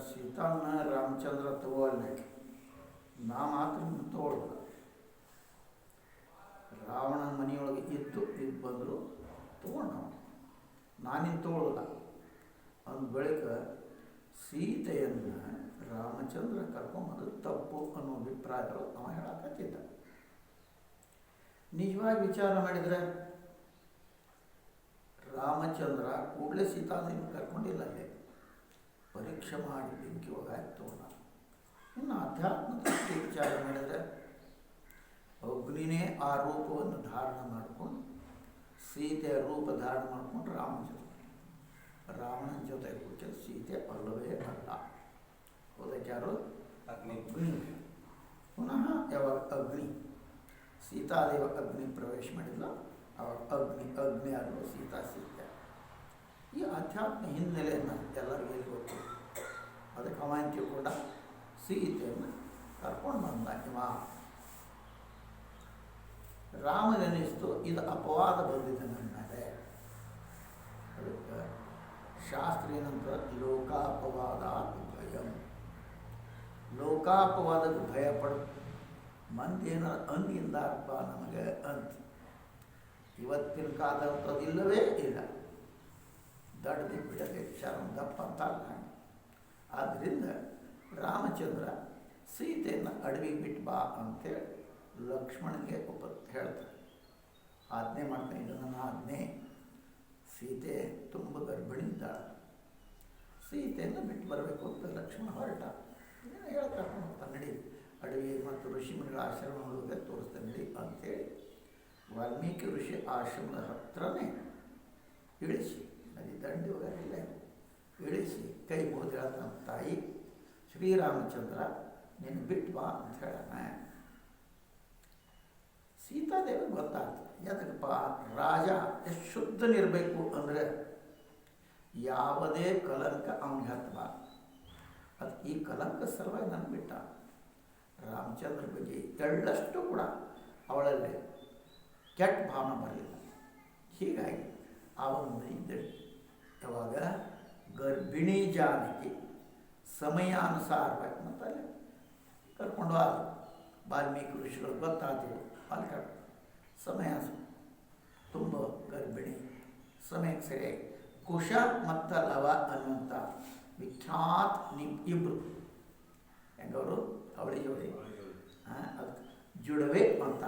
ಸೀತಾನ ರಾಮಚಂದ್ರ ತಗೋಲ್ಲ, ನಾ ಮಾತ್ರ ತಗೊಳ್ಳ. ರಾವಣ ಮನೆಯೊಳಗೆ ಇದ್ದು ಬಂದರು ತಗೊಂಡ, ನಾನಿನ್ನು ತಗೊಳ್ಳಲ್ಲ. ಅಂದ ಬಳಿಕ ಸೀತೆಯನ್ನು ರಾಮಚಂದ್ರ ಕರ್ಕೊಂಬಂದು ತಪ್ಪು ಅನ್ನೋ ಅಭಿಪ್ರಾಯಗಳು ಅವ ಹೇಳಕತ್ತಿದ್ದ. ನಿಜವಾಗಿ ವಿಚಾರ ಮಾಡಿದರೆ ರಾಮಚಂದ್ರ ಕೂಡಲೇ ಸೀತಾದೇವಿ ಕರ್ಕೊಂಡಿಲ್ಲ, ಅಲ್ಲೇ ಪರೀಕ್ಷೆ ಮಾಡಿ ಬೆಂಕಿ ಒಳಗಾಯ್ತು ತಗೊಂಡ. ಇನ್ನು ಅಧ್ಯಾತ್ಮ ದೃಷ್ಟಿ ವಿಚಾರ ಮಾಡಿದರೆ ಅಗ್ನಿನೇ ಆ ರೂಪವನ್ನು ಧಾರಣ ಮಾಡಿಕೊಂಡು ಸೀತೆಯ ರೂಪ ಧಾರಣ ಮಾಡಿಕೊಂಡು ರಾವಣನ ಜೊತೆ ಕೂತು ಸೀತೆ ಅಲ್ಲವೇ ಅಲ್ಲ. ಹೋದಕ್ಕೆ ಯಾರು? ಅಗ್ನಿ. ಪುನಃ ಯಾವಾಗ ಅಗ್ನಿ ಸೀತಾದೇವ ಅಗ್ನಿ ಪ್ರವೇಶ ಮಾಡಿದ್ಲ, ಅವಾಗ ಅಗ್ನಿ ಆಗಲು ಸೀತೆ. ಈ ಅಧ್ಯಾತ್ಮ ಹಿನ್ನೆಲೆಯನ್ನು ಎಲ್ಲರಿಗೂ ಗೊತ್ತು. ಅದಕ್ಕೆ ಅವ ಅಂತ ಕೂಡ ಸೀತೆಯನ್ನು ಕರ್ಕೊಂಡು ಬಂದ. ಇವ ರಾಮನೆನಿಸ್ತು ಇದು ಅಪವಾದ ಬಂದಿದೆ ನನ್ನ ಮೇಲೆ. ಅದಕ್ಕೆ ಶಾಸ್ತ್ರ ಏನಂತ ಲೋಕಾಪವಾದ ಭಯಂ. ಲೋಕಾಪವಾದಕ್ಕೆ ಭಯ ಪಡ ಮಂದಿ ಏನಾರು ಅಂದಿಯಿಂದ ಅರ್ಥ ನಮಗೆ ಅಂತ ಇವತ್ತಿನ ಕಾಲದಂಥದ್ದು ಇಲ್ಲವೇ ಇಲ್ಲ. ದಡ್ದು ಬಿಡದೆ ಶರಂ ದಪ್ಪ ಅಂತ ಕಾಣಿ. ಆದ್ದರಿಂದ ರಾಮಚಂದ್ರ ಸೀತೆಯನ್ನು ಅಡವಿಗೆ ಬಿಟ್ಟು ಬಾ ಅಂತೇಳಿ ಲಕ್ಷ್ಮಣನಿಗೆ ಹೇಳ್ತಾರೆ, ಆಜ್ಞೆ ಮಾಡ್ತಾನೆ. ಇದು ನನ್ನ ಆಜ್ಞೆ. ಸೀತೆ ತುಂಬ ಗರ್ಭಿಣಿದ್ದಾಳೆ, ಸೀತೆಯನ್ನು ಬಿಟ್ಟು ಬರಬೇಕು ಅಂತ ಲಕ್ಷ್ಮಣ ಹೊರಟ. ಹೇಳ್ತಾರೆ ನಡಿ ಅಡವಿ ಮತ್ತು ಋಷಿಮುನಿಗಳ ಆಶ್ರಮಗಳಿಗೆ ತೋರಿಸ್ತಾನೆ ನಡಿ ಅಂತೇಳಿ ವಾಲ್ಮೀಕಿ ಋಷಿ ಆಶ್ರಮದ ಹತ್ರನೇ ಇಳಿಸಿ, ನದಿ ದಂಡಿ ಹೋಗಲಿಲ್ಲ, ಇಳಿಸಿ ಕೈ ಮುಗಿದು ಹೇಳ್ತಾನೆ, ತಾಯಿ ಶ್ರೀರಾಮಚಂದ್ರ ನೀನು ಬಿಟ್ಟು ಬಾ ಅಂತ ಹೇಳೋಣ. ಸೀತಾದೇವಿ ಗೊತ್ತಾಗ್ತದೆ ಯಾಕಪ್ಪ ರಾಜ ಎಷ್ಟು ಶುದ್ಧನಿರಬೇಕು ಅಂದರೆ ಯಾವುದೇ ಕಲಂಕ ಅವನಿಗೆ ಹತ್ತಬಾರ್ದು. ಅದು ಈ ಕಲಂಕ ಸಲುವಾಗಿ ನಾನು ಬಿಟ್ಟ. ರಾಮಚಂದ್ರ ಬಗ್ಗೆ ಎಳ್ಳಷ್ಟು ಕೂಡ ಅವಳಲ್ಲಿ ಕೆಟ್ಟ ಭಾವನೆ ಬರಲಿಲ್ಲ. ಹೀಗಾಗಿ ಅವನು ಇದ್ದಳು. ಯಾವಾಗ ಗರ್ಭಿಣಿ ಜಾನಕಿ ಸಮಯಾನುಸಾರವಾಗಿ ಮತ್ತು ಅಲ್ಲಿ ಕರ್ಕೊಂಡು ಆದ ವಾಲ್ಮೀಕಿ ಋಷಿಗಳು ಗೊತ್ತಾಗ್ತಿದ್ರು. ಅಲ್ಲಿ ಸಮಯ ತುಂಬ ಗರ್ಭಿಣಿ ಸಮಯಕ್ಕೆ ಸರಿಯಾಗಿ ಕುಶ ಮತ್ತು ಲವ ಅನ್ನುವಂಥ ವಿಖ್ಯಾತ ಇಬ್ಬರು ಹೆಂಗವರು ಅವಳಿ ಜೋಡಿ ಅದಕ್ಕೆ ಜುಡವೆ ಅಂತ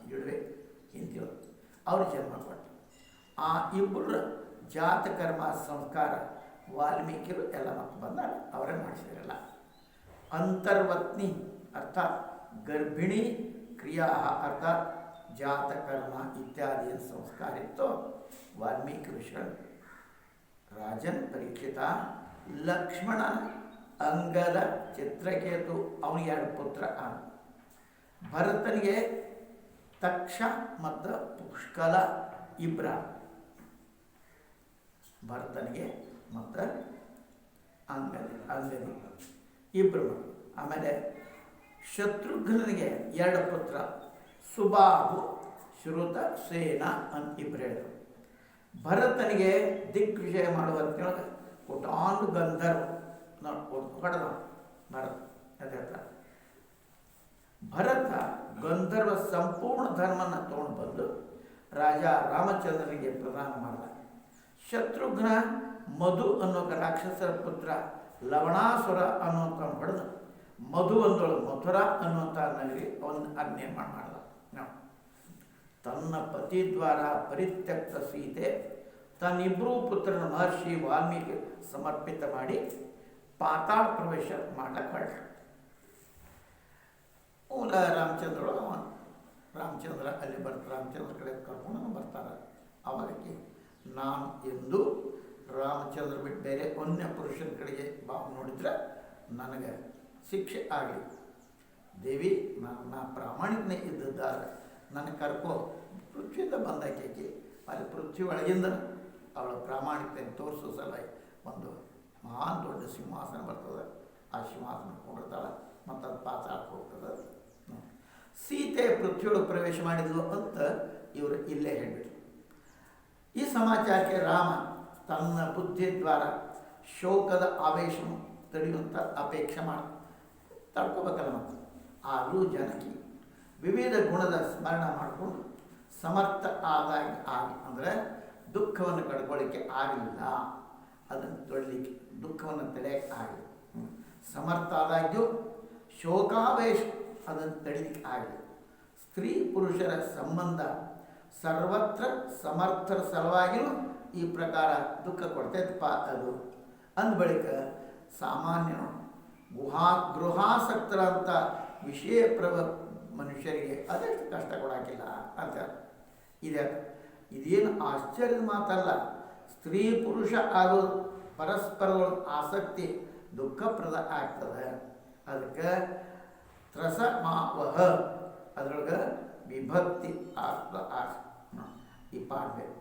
ಜುಡವೆ ಹಿಂದಿರು ಅವ್ರು ಜನ್ಮ ಕೊಟ್ಟು ಆ ಇಬ್ಬರ ಜಾತಕರ್ಮ ಸಂಸ್ಕಾರ ವಾಲ್ಮೀಕಿರು ಎಲ್ಲ ಮತ್ತೆ ಬಂದಾಗ ಅವರೇ ಮಾಡಿಸಿದ್ರಲ್ಲ. ಅಂತರ್ವತ್ನಿ ಅರ್ಥಾತ್ ಗರ್ಭಿಣಿ ಕ್ರಿಯಾ ಅರ್ಥಾತ್ ಜಾತಕರ್ಮ ಇತ್ಯಾದಿ ಸಂಸ್ಕಾರ ಇತ್ತು ವಾಲ್ಮೀಕಿ ಋಷಿಗಳು. ರಾಜನ್ ಪರೀಕ್ಷಿತ ಲಕ್ಷ್ಮಣ ಅಂಗದ ಚಿತ್ರಕೇತು ಅವನಿಗೆ 2 ಪುತ್ರ. ಭರತನಿಗೆ ತಕ್ಷ ಮತ್ತು ಪುಷ್ಕಲ ಇಬ್ರ. ಭರತನಿಗೆ ಮತ್ತು ಅಂಗದಿ ಇಬ್ಬರು. ಆಮೇಲೆ ಶತ್ರುಘ್ನಿಗೆ 2 ಪುತ್ರ, ಸುಬಾಹು ಶ್ರುತ ಸೇನ ಅಂತ ಇಬ್ಬರು ಹೇಳಿದರು. ಭರತನಿಗೆ ದಿಗ್ವಿಜಯ ಮಾಡುವ ಅಂತೇಳಿದ್ರೆ ಕೋಟಾನು ಗಂಧರ್ವ ಹೊಡೆದ ಭರತ ಗಂಧರ್ವ ಸಂಪೂರ್ಣ ಧರ್ಮನ ತೊಗೊಂಡು ಬಂದು ರಾಜ ರಾಮಚಂದ್ರನಿಗೆ ಪ್ರದಾನ ಮಾಡಿದ. ಶತ್ರುಘ್ನ ಮಧು ಅನ್ನೋ ರಾಕ್ಷಸರ ಪುತ್ರ ಲವಣಾಸುರ ಅನ್ನುವಂಥ ಹೊಡೆದು ಮಧು ಒಂದೊಳಗೆ ಮಥುರಾ ಅನ್ನುವಂಥ ನಗರಿ ಅವನ ನಿರ್ಮಾಣ ಮಾಡಿದ. ತನ್ನ ಪತಿ ದ್ವಾರ ಪರಿತ್ಯಕ್ತ ಸೀತೆ ತನ್ನಿಬ್ಬರೂ ಪುತ್ರನ ಮಹರ್ಷಿ ವಾಲ್ಮೀಕಿ ಸಮರ್ಪಿತ ಮಾಡಿ ಪಾತಾಳ ಪ್ರವೇಶ ಮಾಡಕ್ಕೆ ಹೊರಟ. ಮೂಲ ರಾಮಚಂದ್ರ ಅಲ್ಲಿ ರಾಮಚಂದ್ರ ಕಡೆ ಕರ್ಕೊಂಡು ಬರ್ತಾರೆ. ಅವರಿಗೆ ನಾನು ಎಂದು ರಾಮಚಂದ್ರ ಬಿಟ್ಟು ಬೇರೆ ಅನ್ಯ ಪುರುಷನ ಕಡೆಗೆ ನೋಡಿದ್ರೆ ನನಗೆ ಶಿಕ್ಷೆ ಆಗಲಿ. ದೇವಿ ನನ್ನ ಪ್ರಾಮಾಣಿಕನೇ ಇದ್ದಿದ್ದಾರೆ, ನನ್ನ ಕರ್ಕೋ ಪೃಥ್ವಿಯಿಂದ ಬಂದಾಕಿ ಅಲ್ಲಿ ಪೃಥ್ವಿ ಒಳಗಿಂದ ಅವಳ ಪ್ರಾಮಾಣಿಕತೆ ತೋರಿಸೋ ಸಲ ಒಂದು ಮಹಾನ್ ದೊಡ್ಡ ಸಿಂಹಾಸನ ಬರ್ತದೆ. ಆ ಸಿಂಹಾಸನ ಕೊಡ್ತಾಳೆ ಮತ್ತು ಅದು ಪಾತಾಳಕ್ಕೆ ಹೋಗ್ತದೆ. ಸೀತೆ ಪೃಥ್ವಿಯೊಳಗೆ ಪ್ರವೇಶ ಮಾಡಿದ್ಲು ಅಂತ ಇವರು ಇಲ್ಲೇ ಹೇಳಿಬಿಟ್ರು. ಈ ಸಮಾಚಾರಕ್ಕೆ ರಾಮ ತನ್ನ ಬುದ್ಧಿ ದ್ವಾರ ಶೋಕದ ಆವೇಶವನ್ನು ತಡೆಯುವಂಥ ಅಪೇಕ್ಷೆ ತಡ್ಕೋಬೇಕಲ್ಲ ಮತ್ತು ಆದರೂ ಜನಕ್ಕೆ ವಿವಿಧ ಗುಣದ ಸ್ಮರಣ ಮಾಡಿಕೊಂಡು ಸಮರ್ಥ ಆಗಿ ಅಂದರೆ ದುಃಖವನ್ನು ಕಡ್ಕೊಳ್ಳಿಕ್ಕೆ ಆಗಲಿಲ್ಲ, ಅದನ್ನು ತೊಡಲಿಕ್ಕೆ ದುಃಖವನ್ನು ತಡೆಯಕ್ಕೆ ಆಗಲಿ. ಸಮರ್ಥ ಆದಾಗ್ಯೂ ಶೋಕಾವೇಶ ಅದನ್ನು ತಡೀಲಿಕ್ಕೆ ಆಗಲಿ. ಸ್ತ್ರೀ ಪುರುಷರ ಸಂಬಂಧ ಸರ್ವತ್ರ ಸಮರ್ಥರ ಸಲುವಾಗಿಯೂ ಈ ಪ್ರಕಾರ ದುಃಖ ಕೊಡ್ತೈತಪ್ಪ ಅದು ಅಂದ ಬಳಿಕ ಸಾಮಾನ್ಯ ಗೃಹಾಸಕ್ತರಂಥ ವಿಷಯ ಮನುಷ್ಯರಿಗೆ ಅದೆಷ್ಟು ಕಷ್ಟ ಕೊಡೋಕ್ಕಿಲ್ಲ ಅಂತ ಇದೇನು ಆಶ್ಚರ್ಯದ ಮಾತಲ್ಲ. ಸ್ತ್ರೀ ಪುರುಷ ಆಗೋದು ಪರಸ್ಪರಗಳ ಆಸಕ್ತಿ ದುಃಖಪ್ರದ ಆಗ್ತದೆ. ಅದಕ್ಕೆ ತ್ರಸ ಮಾವಹ ಅದ್ರೊಳಗೆ ವಿಭಕ್ತಿ ಈ ಪಾಡ್ಬೇಕು.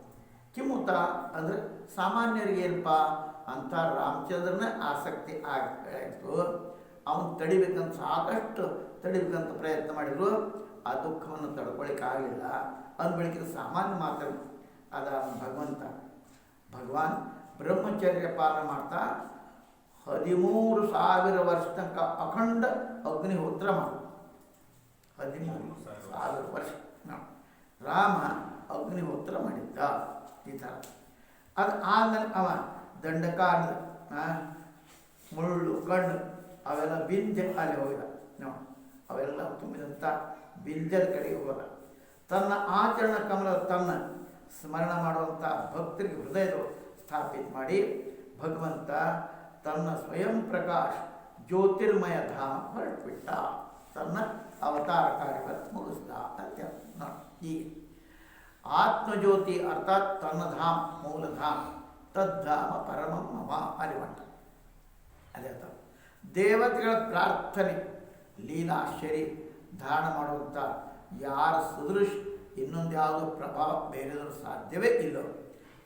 ಕಿಮುತ ಅಂದರೆ ಸಾಮಾನ್ಯರಿಗೆ ಏನಪ್ಪ ಅಂತ ರಾಮಚಂದ್ರನ ಆಸಕ್ತಿ ಆಯಿತು. ಅವನು ತಡಿಬೇಕಂತ ಸಾಕಷ್ಟು ತಡಿಬೇಕಂತ ಪ್ರಯತ್ನ ಮಾಡಿದ್ರು, ಆ ದುಃಖವನ್ನು ತಡ್ಕೊಳ್ಳಿಕ್ಕಾಗಲಿಲ್ಲ. ಅಂದ್ಬಳಿಕೆ ಸಾಮಾನ್ಯ ಮಾತು ಅದ ಭಗವಾನ್ ಬ್ರಹ್ಮಚರ್ಯ ಪಾಲನೆ ಮಾಡ್ತಾ 13,000 ವರ್ಷ ತನಕ ಅಖಂಡ ಅಗ್ನಿಹೋತ್ರ ಮಾಡು. 13,000 ವರ್ಷ ರಾಮ ಅಗ್ನಿಹೋತ್ರ ಮಾಡಿದ್ದ ಈ ಥರ. ಅದು ಆದಮೇಲೆ ಅವ ದಂಡಕಾರದ ಮುಳ್ಳು ಕಣ್ಣು ಅವೆಲ್ಲ ಬಿಂದೆ ಅಲ್ಲಿ ಹೋಗಿದ. ಅವೆಲ್ಲ ತುಂಬಿದಂಥ ಬಿಂದೆದ ಕಡೆಗೆ ಹೋದ. ತನ್ನ ಆಚರಣ ಕಮಲ ತನ್ನ ಸ್ಮರಣ ಮಾಡುವಂಥ ಭಕ್ತರಿಗೆ ಹೃದಯದೊಳಗೆ ಸ್ಥಾಪಿತ ಮಾಡಿ ಭಗವಂತ ತನ್ನ ಸ್ವಯಂ ಪ್ರಕಾಶ ಜ್ಯೋತಿರ್ಮಯ ಧಾಮ ಹೊರಟುಬಿಟ್ಟ. ತನ್ನ ಅವತಾರ ಕಾರ್ಯವನ್ನು ಮುಗಿಸ್ದ ಅಂತ ಈ ಆತ್ಮಜ್ಯೋತಿ ಅರ್ಥಾತ್ ತನ್ನ ಧಾಮ ಮೂಲಧಾಮ ತದ್ಧಾಮ ಪರಮಂ ಮಮ ಅರಿವಂಟ ಅದೇ ಅರ್ಥ. ದೇವತೆಗಳ ಪ್ರಾರ್ಥನೆ ಲೀಲಾಶ್ಚರ್ಯ ಧಾರಣ ಮಾಡುವಂಥ ಯಾರ ಸದೃಶ ಇನ್ನೊಂದು ಯಾವುದೋ ಪ್ರಭಾವ ಬೇರೆದರೂ ಸಾಧ್ಯವೇ ಇಲ್ಲ.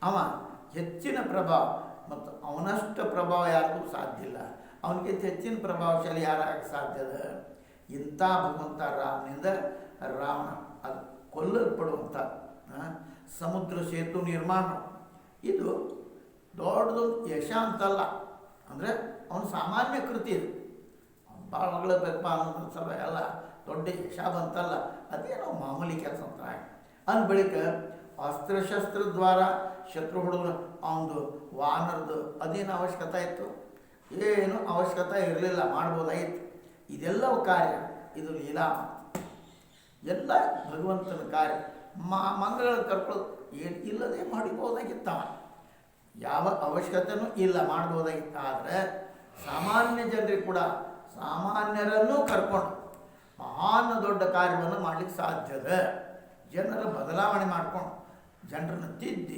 ಅವ ಹೆಚ್ಚಿನ ಪ್ರಭಾವ ಮತ್ತು ಅವನಷ್ಟು ಪ್ರಭಾವ ಯಾರಿಗೂ ಸಾಧ್ಯ ಇಲ್ಲ. ಅವನಿಗಿಂತ ಹೆಚ್ಚಿನ ಪ್ರಭಾವಶಾಲಿ ಯಾರಾಗ ಸಾಧ್ಯದ? ಇಂಥ ಭಗವಂತ ರಾಮನಿಂದ ರಾವಣ ಅದು ಕೊಲ್ಲಲ್ಪಡುವಂಥ ಸಮುದ್ರ ಸೇತು ನಿರ್ಮಾಣ ಇದು ದೊಡ್ಡದೊಂದು ಯಶ ಅಂತಲ್ಲ. ಅಂದರೆ ಅವನು ಸಾಮಾನ್ಯ ಕೃತಿ ಇದು. ಅವ್ನು ಭಾಳ ಹೊಗಳಬೇಕಪ್ಪ ಅನ್ನೋದ್ರ ಸಲ ಎಲ್ಲ ದೊಡ್ಡ ಯಶ ಬಂತಲ್ಲ, ಅದೇನೋ ಮಾಮೂಲಿ ಕೆಲಸ ಅಂತ. ಅಂದ ಬಳಿಕ ಅಸ್ತ್ರಶಸ್ತ್ರ ದ್ವಾರ ಶತ್ರು ಹುಡುಗರು ಅವನದು ವಾನರದು ಅದೇನು ಅವಶ್ಯಕತೆ ಇತ್ತು? ಏನು ಅವಶ್ಯಕತೆ ಇರಲಿಲ್ಲ, ಮಾಡ್ಬೋದಾಗಿತ್ತು. ಇದೆಲ್ಲವೂ ಕಾರ್ಯ, ಇದು ಲೀಲಾ, ಎಲ್ಲ ಭಗವಂತನ ಕಾರ್ಯ. ಮಂಗಳ ಕರ್ಕೊಳ್ಳೋದು ಏನು ಇಲ್ಲದೆ ಮಾಡಿಬೋದಾಗಿತ್ತವ, ಯಾವ ಅವಶ್ಯಕತೆಯೂ ಇಲ್ಲ, ಮಾಡ್ಬೋದಾಗಿತ್ತು. ಆದರೆ ಸಾಮಾನ್ಯ ಜನರಿಗೆ ಕೂಡ ಸಾಮಾನ್ಯರನ್ನೂ ಕರ್ಕೊಂಡು ಮಹಾನ್ ದೊಡ್ಡ ಕಾರ್ಯವನ್ನು ಮಾಡಲಿಕ್ಕೆ ಸಾಧ್ಯದ. ಜನರ ಬದಲಾವಣೆ ಮಾಡಿಕೊಂಡು ಜನರನ್ನು ತಿದ್ದಿ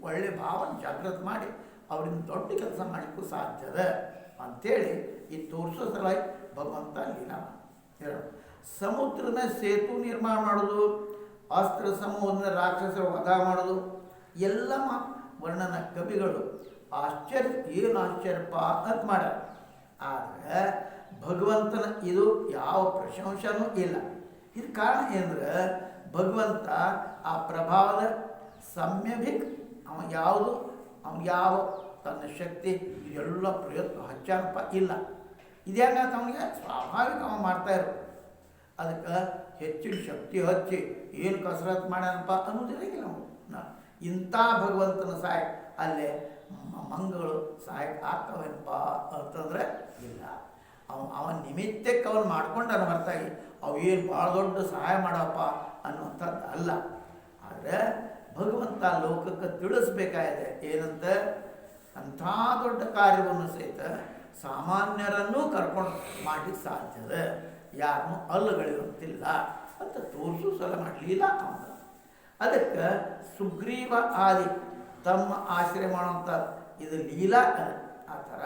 ಒಳ್ಳೆಯ ಭಾವನೆ ಜಾಗೃತಿ ಮಾಡಿ ಅವರಿಂದ ದೊಡ್ಡ ಕೆಲಸ ಮಾಡಲಿಕ್ಕೂ ಸಾಧ್ಯದ ಅಂಥೇಳಿ ಈ ತೋರಿಸೋ ಸಲುವಾಗಿ ಭಗವಂತ ಲೀಲಾ ಹೇಳೋದು. ಸಮುದ್ರದ ಸೇತು ನಿರ್ಮಾಣ ಮಾಡೋದು, ಅಸ್ತ್ರ ಸಮೂಹದಿಂದ ರಾಕ್ಷಸರ ವಧ ಮಾಡೋದು ಎಲ್ಲ ವರ್ಣನ ಕವಿಗಳು ಆಶ್ಚರ್ಯ, ಏನು ಆಶ್ಚರ್ಯಪ್ಪ ಅಂತ ಮಾಡ್ಯಾರ. ಆದರೆ ಭಗವಂತನ ಇದು ಯಾವ ಪ್ರಶಂಸನೂ ಇಲ್ಲ. ಇದು ಕಾರಣ ಏನಂದ್ರೆ ಭಗವಂತ ಆ ಪ್ರಭಾವದ ಸಮ್ಯಭಿಕ್ ಅವನು ಯಾವ ತನ್ನ ಶಕ್ತಿ ಇದೆಲ್ಲ ಪ್ರಯತ್ನ ಹಚ್ಚಾರಪ್ಪ ಇಲ್ಲ. ಇದ್ಯಾಂಗ ಅವನಿಗೆ ಸ್ವಾಭಾವಿಕ ಅವ ಮಾಡ್ತಾಯಿರು. ಅದಕ್ಕೆ ಹೆಚ್ಚಿನ ಶಕ್ತಿ ಹಚ್ಚಿ ಏನು ಕಸರತ್ತು ಮಾಡ್ಯಾನಪ್ಪ ಅನ್ನೋದಿಲ್ಲ ನಾವು. ಇಂಥ ಭಗವಂತನ ಸಹಾಯ ಅಲ್ಲೇ ಮಂಗಗಳು ಸಹಾಯಕ್ಕೆ ಆಗ್ತವೇನಪ್ಪ ಅಂತಂದರೆ ಇಲ್ಲ. ಅವನ ನಿಮಿತ್ತಕ್ಕೆ ಅವನು ಮಾಡ್ಕೊಂಡಾನ ಹೊರತಾಗಿ ಅವೇನು ಭಾಳ ದೊಡ್ಡ ಸಹಾಯ ಮಾಡಪ್ಪ ಅನ್ನುವಂಥದ್ದು ಅಲ್ಲ. ಆದರೆ ಭಗವಂತ ಲೋಕಕ್ಕೆ ತಿಳಿಸ್ಬೇಕಾಗಿದೆ ಏನಂತ, ಅಂಥ ದೊಡ್ಡ ಕಾರ್ಯವನ್ನು ಸಹಿತ ಸಾಮಾನ್ಯರನ್ನೂ ಕರ್ಕೊಂಡು ಮಾಡಲಿಕ್ಕೆ ಸಾಧ್ಯದ, ಯಾರನ್ನೂ ಅಲ್ಲುಗಳಿರುವಂತಿಲ್ಲ ಅಂತ ತೋರಿಸು ಸಲ ಮಾಡಲಿಲ್ಲ ಅವನು. ಅದಕ್ಕೆ ಸುಗ್ರೀವ ಆದಿ ತಮ್ಮ ಆಶ್ರಯ ಮಾಡುವಂಥ ಇದು ಲೀಲಾ. ಆ ಥರ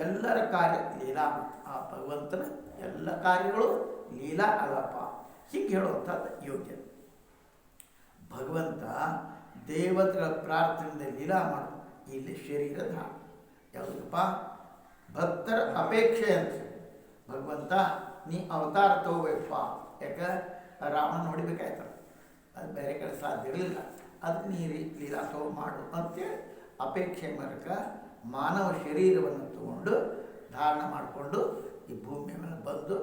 ಎಲ್ಲರ ಕಾರ್ಯ ಲೀಲಾ. ಆ ಭಗವಂತನ ಎಲ್ಲ ಕಾರ್ಯಗಳು ಲೀಲಾ ಅಲ್ಲಪ್ಪ, ಹೀಗೆ ಹೇಳುವಂಥದ್ದು ಯೋಗ್ಯ. ಭಗವಂತ ದೇವತೆಗಳ ಪ್ರಾರ್ಥನೆಯಿಂದ ಲೀಲಾ ಮಾಡು. ಇಲ್ಲಿ ಶರೀರದ ಯಾವುದಪ್ಪ ಭಕ್ತರ ಅಪೇಕ್ಷೆ ಅಂತ. ಭಗವಂತ ನೀ ಅವತಾರ ತಗೋಬೇಕಪ್ಪ, ಯಾಕೆ ರಾವಣ ನೋಡಿಬೇಕಾಯ್ತಲ್ಲ, ಅದು ಬೇರೆ ಕಡೆ ಸಾಧ್ಯ ಇರಲಿಲ್ಲ, ಅದಕ್ಕೆ ನೀ ಲೀಲಾ ತಗೋ ಮಾಡು ಅಂತೇಳಿ ಅಪೇಕ್ಷೆ ಮೂಲಕ ಮಾನವ ಶರೀರವನ್ನು ತಗೊಂಡು ಧಾರಣ ಮಾಡಿಕೊಂಡು ಈ ಭೂಮಿಯ ಮೇಲೆ ಬಂದು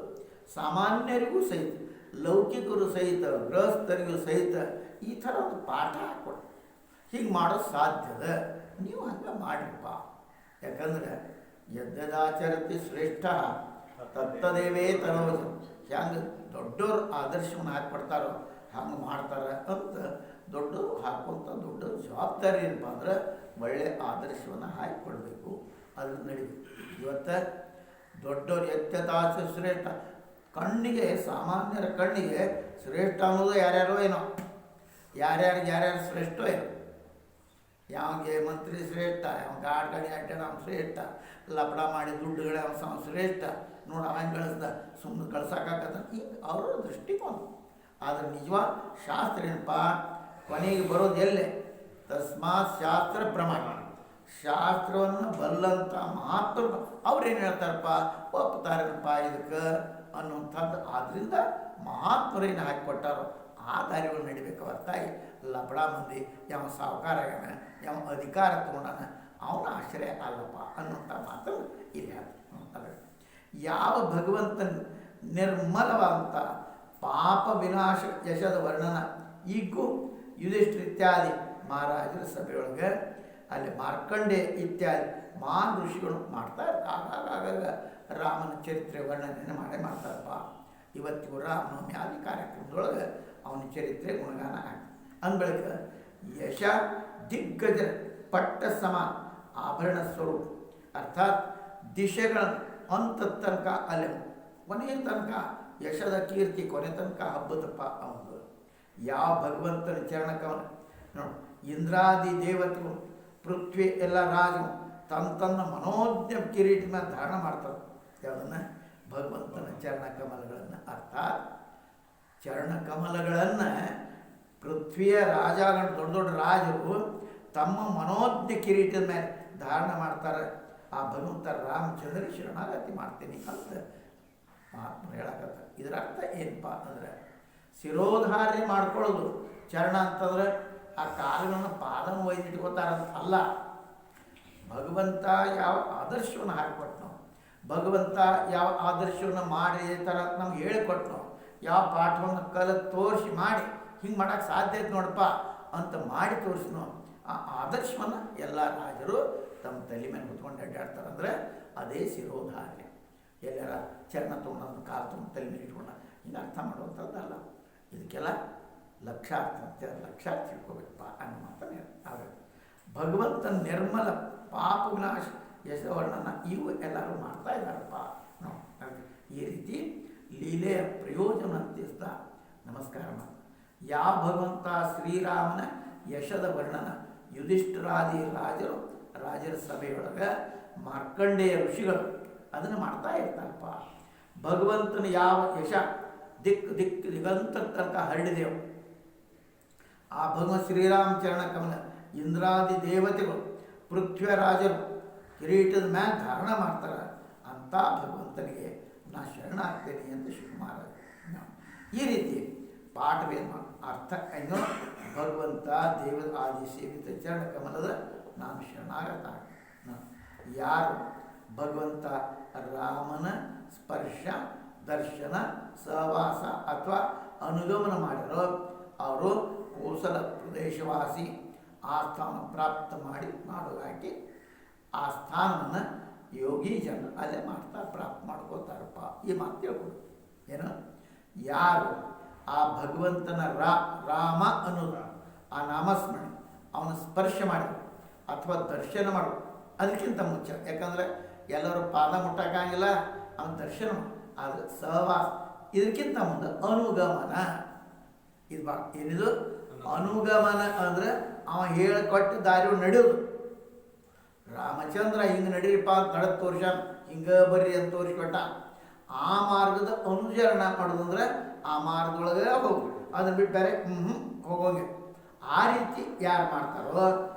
ಸಾಮಾನ್ಯರಿಗೂ ಸಹಿತ, ಲೌಕಿಕರು ಸಹಿತ, ಗೃಹಸ್ಥರಿಗೂ ಸಹಿತ ಈ ಥರ ಒಂದು ಪಾಠ ಹಾಕ್ಕೊಡು. ಹೀಗೆ ಮಾಡೋದು ಸಾಧ್ಯದ, ನೀವು ಹಂಗೆ ಮಾಡಿರಪ್ಪ. ಯಾಕಂದ್ರೆ ಯದ್ಯದಾಚರತಿ ಶ್ರೇಷ್ಠ ತತ್ತದೇವೇ ತರೋಜ. ಹೆಂಗೆ ದೊಡ್ಡವ್ರು ಆದರ್ಶವನ್ನು ಹಾಕ್ಕೊಡ್ತಾರೋ ಹಂಗೆ ಮಾಡ್ತಾರೆ ಅಂತ ದೊಡ್ಡವರು ಹಾಕುವಂಥ ದೊಡ್ಡ ಜವಾಬ್ದಾರಿ ಏನಪ್ಪ ಅಂದ್ರೆ ಒಳ್ಳೆಯ ಆದರ್ಶವನ್ನು ಹಾಕಿಕೊಡ್ಬೇಕು. ಅದ್ರ ನಡೀಬೇಕು. ಇವತ್ತು ದೊಡ್ಡವ್ರು ಎತ್ತೆದಾಚ ಶ್ರೇಷ್ಠ, ಕಣ್ಣಿಗೆ, ಸಾಮಾನ್ಯರ ಕಣ್ಣಿಗೆ ಶ್ರೇಷ್ಠ ಅನ್ನೋದು ಯಾರ್ಯಾರೋ ಏನೋ, ಯಾರ್ಯಾರು ಶ್ರೇಷ್ಠ ಏನೋ. ಯಾವಂಗೆ ಮಂತ್ರಿ ಶ್ರೇಷ್ಠ, ಯಾವ ಗಾಡಿ ಅಡ್ಡಾಡ ಅವ್ನು ಶ್ರೇಷ್ಠ, ಲಪಡ ಮಾಡಿ ದುಡ್ಡುಗಳೇ ಅವ್ನು ಶ್ರೇಷ್ಠ, ನೋಡಿ ಅವ ಹೆಂಗೆ ಗಳಿಸ್ದ, ಸುಮ್ಮನೆ ಕಳ್ಸೋಕ್ಕಾಗತ್ತ, ಹಿಂಗೆ ಅವರ ದೃಷ್ಟಿಕೋನ. ಆದರೆ ನಿಜವಾದ ಶಾಸ್ತ್ರ ಏನಪ್ಪ, ಕೊನೆಗೆ ಬರೋದು ಎಲ್ಲೇ? ತಸ್ಮಾತ್ ಶಾಸ್ತ್ರ ಪ್ರಮಾಣ. ಶಾಸ್ತ್ರವನ್ನು ಬಲ್ಲಂಥ ಮಹಾತ್ಮರು ಅವ್ರೇನು ಹೇಳ್ತಾರಪ್ಪ, ಒಪ್ತಾರೇನಪ್ಪ ಇದಕ್ಕೆ ಅನ್ನುವಂಥದ್ದು. ಆದ್ದರಿಂದ ಮಹಾತ್ಮರೇನು ಹಾಕಿಕೊಟ್ಟಾರೋ ಆ ದಾರಿಗಳು ನಡಿಬೇಕು. ಹೊರತಾಗಿ ಲಪಡ ಮಂದಿ, ಯಾವ ಸಾಹುಕಾರ ಆಗ್ಯಾನ, ಯಾವ ಅಧಿಕಾರ ತೊಗೊಂಡಾನ, ಅವನ ಆಶ್ರಯ ಅಲ್ಲಪ್ಪ ಅನ್ನುವಂಥ ಮಾತನ್ನು ಇಲ್ಲಿ ಹೇಳ್ತಾರೆ. ಯಾವ ಭಗವಂತನ ನಿರ್ಮಲವಾದಂಥ ಪಾಪ ವಿನಾಶ ಯಶದ ವರ್ಣನ ಈಗೂ ಯುಧಿಷ್ಠಿರ ಇತ್ಯಾದಿ ಮಹಾರಾಜರ ಸಭೆಯೊಳಗೆ ಅಲ್ಲಿ ಮಾರ್ಕಂಡೆ ಇತ್ಯಾದಿ ಮಹಾನ್ ಋಷಿಗಳು ಮಾಡ್ತಾ ಇರ್ತಾರೆ. ಆಗಾಗ ರಾಮನ ಚರಿತ್ರೆ ವರ್ಣನೆಯನ್ನು ಮಾಡ್ತಾರಪ್ಪ. ಇವತ್ತಿಗೂ ರಾಮನವಮಿ ಆದಿ ಕಾರ್ಯಕ್ರಮದೊಳಗೆ ಅವನ ಚರಿತ್ರೆ ಗುಣಗಾನ ಅಂದ್ಬಳಿಕ ಯಶ ದಿಗ್ಗಜ ಪಟ್ಟ ಸಮಾನ ಆಭರಣ ಸ್ವರೂಪ, ಅರ್ಥಾತ್ ದಿಶೆಗಳ ಅಂತ ತನಕ ಅಲ್ಲಿ ಕೊನೆಯ ತನಕ ಯಶದ ಕೀರ್ತಿ ಕೊನೆ ತನಕ ಹಬ್ಬದಪ್ಪ ಅವನು. ಯಾವ ಭಗವಂತನ ಚರಣಕವನ ನೋಡಿ, ಇಂದ್ರಾದಿ ದೇವತೆಗಳು, ಪೃಥ್ವಿ ಎಲ್ಲ ರಾಜರು ತನ್ನ ಮನೋಜ್ಞ ಕಿರೀಟ ಮೇಲೆ ಧಾರಣ ಮಾಡ್ತಾರೆ. ಯಾವುದನ್ನು? ಭಗವಂತನ ಚರಣಕಮಲಗಳನ್ನು. ಅರ್ಥಾತ್ ಚರಣಕಮಲಗಳನ್ನು ಪೃಥ್ವಿಯ ರಾಜಗಳು, ದೊಡ್ಡ ದೊಡ್ಡ ರಾಜರು ತಮ್ಮ ಮನೋಜ್ಞ ಕಿರೀಟದ ಮೇಲೆ ಧಾರಣ ಮಾಡ್ತಾರೆ. ಆ ಭಗವಂತ ರಾಮಚಂದ್ರ ಶರಣಾಗತಿ ಮಾಡ್ತೀನಿ ಅಂತ ಮಹಾತ್ಮರು ಹೇಳಕತ್ತ. ಇದರ ಅರ್ಥ ಏನಪ್ಪ ಅಂದರೆ, ಶಿರೋಧಾರಣೆ ಮಾಡ್ಕೊಳ್ಳೋದು. ಚರಣ ಅಂತಂದ್ರೆ ಆ ಕಾಲುಗಳನ್ನು ಪಾದನ ಒಯ್ದಿಟ್ಕೋತಾರಂತ ಅಲ್ಲ. ಭಗವಂತ ಯಾವ ಆದರ್ಶವನ್ನು ಹಾಕಿಕೊಟ್ನೋ, ಭಗವಂತ ಯಾವ ಆದರ್ಶವನ್ನು ಮಾಡಿ ಥರ ನಮ್ಗೆ ಹೇಳಿಕೊಟ್ನೋ, ಯಾವ ಪಾಠವನ್ನು ಕಲಿತು ತೋರಿಸಿ ಮಾಡಿ ಹಿಂಗೆ ಮಾಡೋಕ್ಕೆ ಸಾಧ್ಯ ಐತೆ ನೋಡಪ್ಪ ಅಂತ ಮಾಡಿ ತೋರಿಸ್ನೋ, ಆ ಆದರ್ಶವನ್ನು ಎಲ್ಲ ರಾಜರು ತಮ್ಮ ತಲೆ ಮೇಲೆ ಹೊತ್ಕೊಂಡು ಅಡ್ಡಾಡ್ತಾರೆ. ಅಂದರೆ ಅದೇ ಶಿರೋಧಾರಣೆ. ಎಲ್ಲರ ಚರಣ ತೊಗೊಂಡು ಕಾಲು ತೊಗೊಂಡು ತಲೆ ಮೇಲೆ ಇಟ್ಕೊಂಡ ಹಿಂಗೆ ಅರ್ಥ ಮಾಡುವಂಥದ್ದಲ್ಲ. ಇದಕ್ಕೆಲ್ಲ ಲಕ್ಷಾರ್ಥ ತಿಳ್ಕೊಬೇಕಪ್ಪ ಅನ್ನೋ ಮಾತನೇ ಆಗಬೇಕು. ಭಗವಂತನ ನಿರ್ಮಲ ಪಾಪ ವಿನಾಶ ಯಶವರ್ಣನ ಇವು ಎಲ್ಲರೂ ಮಾಡ್ತಾ ಇದ್ದಾರಪ್ಪ. ನಾವು ಈ ರೀತಿ ಲೀಲೆಯ ಪ್ರಯೋಜನ ಅಂತಿಸ್ತಾ ನಮಸ್ಕಾರ ಮಾಡಿ. ಯಾವ ಭಗವಂತ ಶ್ರೀರಾಮನ ಯಶದ ವರ್ಣನ ಯುಧಿಷ್ಠಿರಾದಿ ರಾಜರ ಸಭೆಯೊಳಗೆ ಮಾರ್ಕಂಡೇಯ ಋಷಿಗಳು ಅದನ್ನು ಮಾಡ್ತಾ ಇರ್ತಾರಪ್ಪ. ಭಗವಂತನ ಯಾವ ಯಶ ದಿಗಂತರ ತನಕ ಹರಡಿದೆವು. ಆ ಭಗವಂತ ಶ್ರೀರಾಮಚರಣ ಕಮಲ ಇಂದ್ರಾದಿ ದೇವತೆಗಳು, ಪೃಥ್ವಿಯ ರಾಜರು ಕಿರೀಟದ ಮ್ಯಾಲೆ ಧಾರಣ ಮಾಡ್ತಾರೆ. ಅಂಥ ಭಗವಂತನಿಗೆ ನಾ ಶರಣಾಗ್ತೇನೆ ಅಂತ ಶಿವಕುಮಾರ. ಈ ರೀತಿ ಪಾಠವೇನು ಅರ್ಥ ಏನೋ, ಭಗವಂತ ದೇವ ಆದಿ ಸೇವಿತ ಚರಣ ಕಮಲದ ನಾನು ಶರಣಾಗತ. ಯಾರು ಭಗವಂತ ರಾಮನ ಸ್ಪರ್ಶ, ದರ್ಶನ, ಸಹವಾಸ ಅಥವಾ ಅನುಗಮನ ಮಾಡಿರೋ ಅವರು ಕೋಸಲ ಪ್ರದೇಶವಾಸಿ. ಆ ಸ್ಥಾನ ಪ್ರಾಪ್ತ ಮಾಡೋದಾಗಿ ಆ ಸ್ಥಾನವನ್ನು ಯೋಗಿ ಜನರು ಅಲ್ಲೇ ಪ್ರಾಪ್ತ ಮಾಡ್ಕೋತಾರಪ್ಪ. ಈ ಮಾತು ತಿಳ್ಕೊಡು. ಏನು? ಯಾರು ಆ ಭಗವಂತನ ರಾಮ ಅನ್ನೋದು ಆ ನಾಮಸ್ಮರಣೆ ಅವನ ಸ್ಪರ್ಶ ಮಾಡಿ ಅಥವಾ ದರ್ಶನ ಮಾಡು, ಅದಕ್ಕಿಂತ ಮುಂಚೆ. ಯಾಕಂದರೆ ಎಲ್ಲರೂ ಪಾದ ಮುಟ್ಟಕ್ಕಾಗಿಲ್ಲ, ಅವನ ದರ್ಶನ ಆದರೆ ಸಹವಾಸ. ಇದಕ್ಕಿಂತ ಮುಂದೆ ಅನುಗಮನ. ಇದು ಏನಿದು ಅನುಗಮನ ಅಂದರೆ ಅವ ಹೇಳಿಕೊಟ್ಟ ದಾರಿ ನಡೆಯೋದು. ರಾಮಚಂದ್ರ ಹಿಂಗೆ ನಡೀರಿಪ್ಪ ಅಂತ ನಡೆದು ತೋರ್ಸ, ಹಿಂಗೆ ಬರ್ರಿ ಅಂತ ತೋರಿಸ್ಕೊಟ್ಟ. ಆ ಮಾರ್ಗದ ಅನುಸರಣ ಮಾಡೋದಂದ್ರೆ ಆ ಮಾರ್ಗದೊಳಗೆ ಹೋಗು, ಅದನ್ನ ಬಿಟ್ಟು ಬೇರೆ ಹೋಗೋಂಗೆ. ಆ ರೀತಿ ಯಾರು ಮಾಡ್ತಾರೋ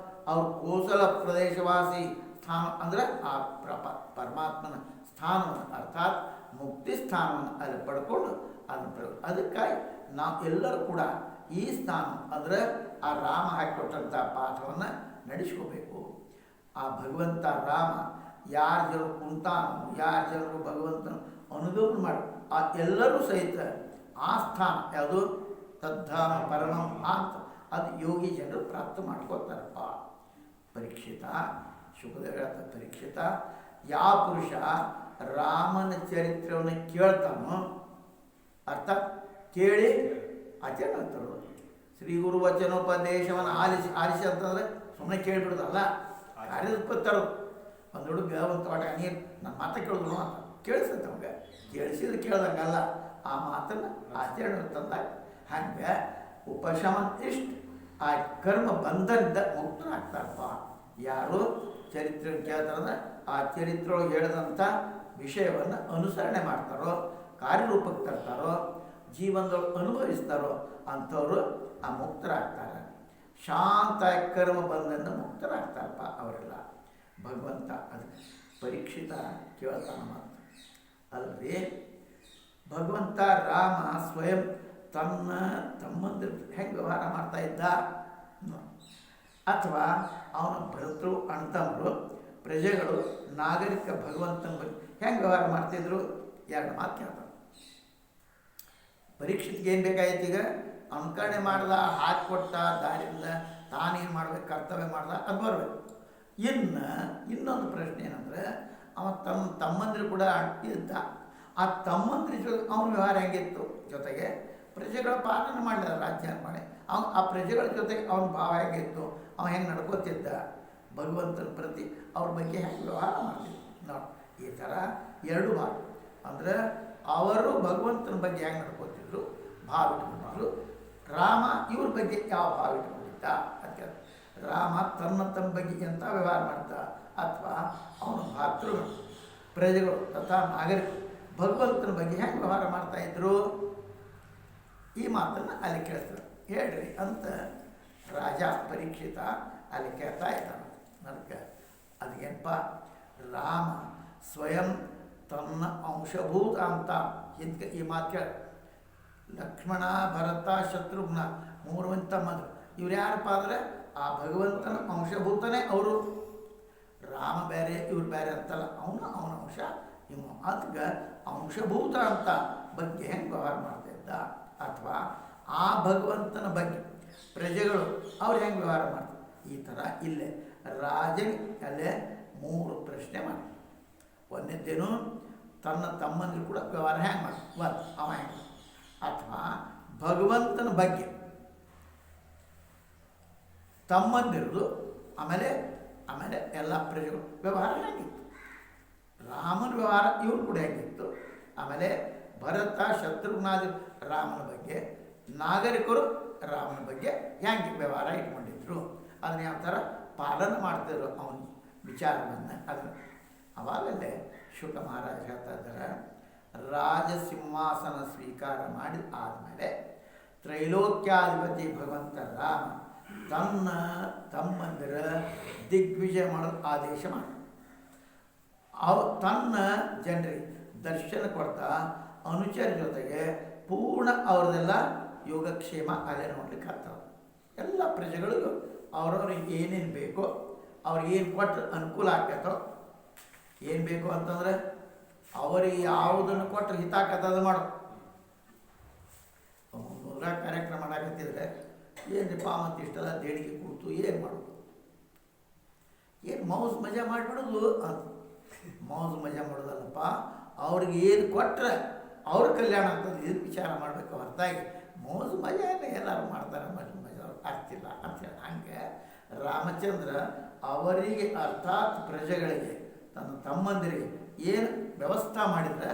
ಅವ್ರು ಕೋಸಲ ಪ್ರದೇಶವಾಸಿ ಸ್ಥಾನ ಅಂದರೆ ಆ ಪರಮಾತ್ಮನ ಸ್ಥಾನವನ್ನು, ಅರ್ಥಾತ್ ಮುಕ್ತಿ ಸ್ಥಾನವನ್ನು ಅಲ್ಲಿ ಪಡ್ಕೊಂಡು ಅದನ್ನು ಅದಕ್ಕಾಗಿ ನಾವು ಎಲ್ಲರೂ ಕೂಡ ಈ ಸ್ಥಾನ ಅಂದರೆ ಆ ರಾಮ ಹಾಕಿಕೊಟ್ಟಂಥ ಪಾಠವನ್ನು ನಡೆಸ್ಕೋಬೇಕು. ಆ ಭಗವಂತ ರಾಮ ಯಾರ ಜನರು ಕುಂತಾನೋ, ಯಾರ ಜನರು ಭಗವಂತನ ಅನುಗಮನ ಮಾಡಿ ಆ ಎಲ್ಲರೂ ಸಹಿತ ಆ ಸ್ಥಾನ ಯಾವುದು ತದ್ಧಾಮ ಪರಮಂ ಅಂತ ಅದು ಯೋಗಿ ಜನರು ಪ್ರಾಪ್ತ ಮಾಡ್ಕೋತಾರಪ್ಪ. ಪರೀಕ್ಷಿತ ಶುಕದೇವ ಹೇಳ್ತಾರೆ, ಪರೀಕ್ಷಿತ ಯಾವ ಪುರುಷ ರಾಮನ ಚರಿತ್ರೆಯನ್ನು ಕೇಳ್ತಾನೋ, ಅರ್ಥಾತ್ ಕೇಳಿ ಆಚರಣೆ ಅಂತಾರೆ. ಶ್ರೀ ಗುರು ವಚನೋಪದೇಶವನ್ನು ಆಲಿಸಿ ಅಂತಂದರೆ ಸುಮ್ಮನೆ ಕೇಳಿಬಿಡೋದಲ್ಲ, ಕಾರ್ಯದಪ್ಪತ್ತರು. ಒಂದು ಹುಡುಗ ಒಂದು ತೋಟ ನೀರು ನನ್ನ ಮಾತು ಕೇಳಿದ್ರು ಅಂತ ಕೇಳಿಸ್ತೈತೆ ಅವಾಗ, ಕೇಳಿಸಿದ್ರೆ ಕೇಳ್ದಂಗಲ್ಲ, ಆ ಮಾತನ್ನು ಆಚರಣೆ ತಂದಾಗ ಹಂಗೆ ಉಪಶಮ ಇಷ್ಟು ಆ ಕರ್ಮ ಬಂಧನದಿಂದ ಮುಕ್ತರಾಗ್ತಾರಪ್ಪ. ಯಾರು ಚರಿತ್ರೆ ಕೇಳ್ತಾರಂದ್ರೆ ಆ ಚರಿತ್ರೆಯೊಳಗೆ ಹೇಳಿದಂಥ ವಿಷಯವನ್ನು ಅನುಸರಣೆ ಮಾಡ್ತಾರೋ, ಕಾರ್ಯರೂಪಕ್ಕೆ ತರ್ತಾರೋ, ಜೀವನದೊಳಗೆ ಅನುಭವಿಸ್ತಾರೋ ಅಂಥವರು ಆ ಮುಕ್ತರಾಗ್ತಾರೆ. ಶಾಂತ ಕರ್ಮ ಬಂಧನ ಮುಕ್ತರಾಗ್ತಾರಪ್ಪ ಅವರೆಲ್ಲ. ಭಗವಂತ ಅದಕ್ಕೆ ಪರೀಕ್ಷಿತ ಕೇಳ್ತಾನ ಮಾತು ಅಲ್ರಿ. ಭಗವಂತ ರಾಮ ಸ್ವಯಂ ತನ್ನ ತಮ್ಮಂದಿರ ಹೆಂಗೆ ವ್ಯವಹಾರ ಮಾಡ್ತಾ ಇದ್ದ, ಅಥವಾ ಅವನ ಭರ್ತೃ ಅಣ್ತಂಬರು ಪ್ರಜೆಗಳು ನಾಗರಿಕ ಭಗವಂತನ ಬಗ್ಗೆ ಹೆಂಗೆ ವ್ಯವಹಾರ ಮಾಡ್ತಿದ್ರು, ಎರಡು ಮಾತು ಕೇಳ್ತಾರೆ. ಪರೀಕ್ಷೆಗೆ ಏನು ಬೇಕಾಯ್ತು, ಈಗ ಅನುಕರಣೆ ಮಾಡ್ದ, ಹಾಕಿಕೊಟ್ಟ ದಾರಿಯಿಂದ ತಾನೇನು ಮಾಡ್ಬೇಕು, ಕರ್ತವ್ಯ ಮಾಡ್ದ, ಅದು ಬರಬೇಕು. ಇನ್ನೊಂದು ಪ್ರಶ್ನೆ ಏನಂದರೆ, ಅವ ತಮ್ಮಂದಿರು ಕೂಡ ಇದ್ದ, ಆ ತಮ್ಮಂದ್ರ ಜೊತೆ ಅವನ ವ್ಯವಹಾರ ಹೆಂಗಿತ್ತು, ಜೊತೆಗೆ ಪ್ರಜೆಗಳ ಪಾಲನೆ ಮಾಡಿದ, ರಾಜ್ಯ ಮಾಡಿ ಆ ಪ್ರಜೆಗಳ ಜೊತೆಗೆ ಅವನ ಭಾವ ಹೇಗಿತ್ತು, ಅವ ಹೆಂಗೆ ನಡ್ಕೋತಿದ್ದ, ಭಗವಂತನ ಪ್ರತಿ ಅವ್ರ ಬಗ್ಗೆ ಹೆಂಗೆ ವ್ಯವಹಾರ ಮಾಡ್ತಿದ್ದ ನೋಡಿ. ಈ ಥರ ಎರಡು ಭಾಗ ಅಂದರೆ ಅವರು ಭಗವಂತನ ಬಗ್ಗೆ ಹೆಂಗೆ ನಡ್ಕೋತಿದ್ರು, ಭಾವ ಇಟ್ಕೊಂಡಿದ್ರು. ರಾಮ ಇವ್ರ ಬಗ್ಗೆ ಯಾವ ಭಾವ ಇಟ್ಕೊಂಡಿದ್ದ ಅಂತ. ರಾಮ ತಮ್ಮ ಬಗ್ಗೆ ಎಂಥ ವ್ಯವಹಾರ ಮಾಡ್ದ, ಅಥವಾ ಅವನ ಭಾತೃ ಪ್ರಜೆಗಳು ತಥಾ ನಾಗರಿಕರು ಭಗವಂತನ ಬಗ್ಗೆ ಹೆಂಗೆ ವ್ಯವಹಾರ ಮಾಡ್ತಾಯಿದ್ರು, ಈ ಮಾತನ್ನು ಅಲ್ಲಿ ಕೇಳ್ತಾರೆ. ಹೇಳ್ರಿ ಅಂತ ರಾಜ ಪರೀಕ್ಷಿತ ಅಲ್ಲಿ ಕೇಳ್ತಾ ಇದ್ದಾನೆ. ನನಗೆ ಅದಕ್ಕೇನಪ್ಪ, ರಾಮ ಸ್ವಯಂ ತನ್ನ ಅಂಶಭೂತ ಅಂತ ಹಿಂದೆ ಈ ಮಾತು ಕೇಳಿ. ಲಕ್ಷ್ಮಣ, ಭರತ, ಶತ್ರುಘ್ನ ಮೂರು ಮಂದಿ ತಮ್ಮಂದರು, ಇವ್ರು ಯಾರಪ್ಪ ಅಂದರೆ ಆ ಭಗವಂತನ ಅಂಶಭೂತನೇ ಅವರು. ರಾಮ ಬೇರೆ ಇವ್ರು ಬೇರೆ ಅಂತಲ್ಲ, ಅವನ ಅಂಶ ಇವ. ಅದಕ್ಕೆ ಅಂಶಭೂತ ಅಂತ ಬಗ್ಗೆ ಹೆಂಗೆ ವ್ಯವಹಾರ ಮಾಡ್ತಾಯಿದ್ದ, ಅಥವಾ ಆ ಭಗವಂತನ ಬಗ್ಗೆ ಪ್ರಜೆಗಳು ಅವ್ರು ಹೆಂಗೆ ವ್ಯವಹಾರ ಮಾಡ್ತಾರೆ, ಈ ಥರ ಇಲ್ಲೇ ರಾಜನಿಗೆ ಮೂರು ಪ್ರಶ್ನೆ ಮಾಡಿ. ಒಂದನೇದೇನು, ತನ್ನ ತಮ್ಮಂದಿರು ಕೂಡ ವ್ಯವಹಾರ ಹೆಂಗೆ ಮಾಡಿ ಅವ ಹೆಂಗೆ, ಅಥವಾ ಭಗವಂತನ ಬಗ್ಗೆ ತಮ್ಮಂದಿರದು, ಆಮೇಲೆ ಎಲ್ಲ ಪ್ರಜೆಗಳು ವ್ಯವಹಾರ ಹೆಂಗಿತ್ತು, ರಾಮನ ವ್ಯವಹಾರ ಇವ್ರು ಕೂಡ ಹೆಂಗಿತ್ತು, ಆಮೇಲೆ ಭರತ ಶತ್ರುಘ್ನಾದಿ ರಾಮನ ಬಗ್ಗೆ, ನಾಗರಿಕರು ರಾಮನ ಬಗ್ಗೆ ಹೆಂಗೆ ವ್ಯವಹಾರ ಇಟ್ಕೊಂಡಿದ್ರು, ಅದನ್ನ ಯಾವ ಥರ ಪಾಲನೆ ಮಾಡ್ತಿದ್ರು ಅವನ ವಿಚಾರವನ್ನು. ಅದನ್ನು ಅವಾಗಲೇ ಶುಕ ಮಹಾರಾಜ ಹೇಳ್ತಾ ಇದ್ದಾರೆ, ರಾಜಸಿಂಹಾಸನ ಸ್ವೀಕಾರ ಮಾಡಿದ ಆದಮೇಲೆ ತ್ರೈಲೋಕ್ಯಾಧಿಪತಿ ಭಗವಂತ ರಾಮ ತನ್ನ ತಮ್ಮಂದಿರ ದಿಗ್ವಿಜಯ ಮಾಡೋದು ಆದೇಶ ಮಾಡಿ ತನ್ನ ಜನರಿಗೆ ದರ್ಶನ ಕೊಡ್ತಾ ಅನುಚರ ಜೊತೆಗೆ ಪೂರ್ಣ ಅವ್ರದ್ದೆಲ್ಲ ಯೋಗಕ್ಷೇಮ ಅಲ್ಲೇ ನೋಡ್ಲಿಕ್ಕೆ ಆಗ್ತಾವೆ. ಎಲ್ಲ ಪ್ರಜೆಗಳಿಗೂ ಅವ್ರವ್ರಿಗೆ ಏನೇನು ಬೇಕೋ, ಅವ್ರಿಗೆ ಏನು ಕೊಟ್ಟರೆ ಅನುಕೂಲ ಆಗ್ತೈತೋ, ಏನು ಬೇಕು ಅಂತಂದರೆ ಅವರಿಗೆ ಯಾವುದನ್ನು ಕೊಟ್ಟರೆ ಹಿತಾಕತ್ತದ ಮಾಡೋ. ಊರಾಗ ಕಾರ್ಯಕ್ರಮ ಮಾಡಾಕತ್ತಿದ್ರೆ ಏನ್ರಿಪ್ಪ ಮತ್ತು ಇಷ್ಟೆಲ್ಲ ದೇಣಿಗೆ ಕೊಡ್ತು ಏನು ಮಾಡೋದು, ಏನು ಮೌಜ್ ಮಜಾ ಮಾಡಿಬಿಡೋದು ಅಂತ. ಮೌಜ್ ಮಜಾ ಮಾಡೋದಲ್ಲಪ್ಪ, ಅವ್ರಿಗೆ ಏನು ಕೊಟ್ಟರೆ ಅವ್ರ ಕಲ್ಯಾಣ ಆಗ್ತದೆ, ಇದು ವಿಚಾರ ಮಾಡಬೇಕು ಹೊರತಾಗಿ ಮೌಜ್ ಮಜಾ ಎಲ್ಲರೂ ಮಾಡ್ತಾರೆ, ಮಜಾ ಆಗ್ತಿಲ್ಲ ಅಂತೇಳಿ. ಹಂಗೆ ರಾಮಚಂದ್ರ ಅವರಿಗೆ ಅರ್ಥಾತ್ ಪ್ರಜೆಗಳಿಗೆ ತನ್ನ ತಮ್ಮಂದಿರಿಗೆ ಏನು ವ್ಯವಸ್ಥೆ ಮಾಡಿದ್ರೆ,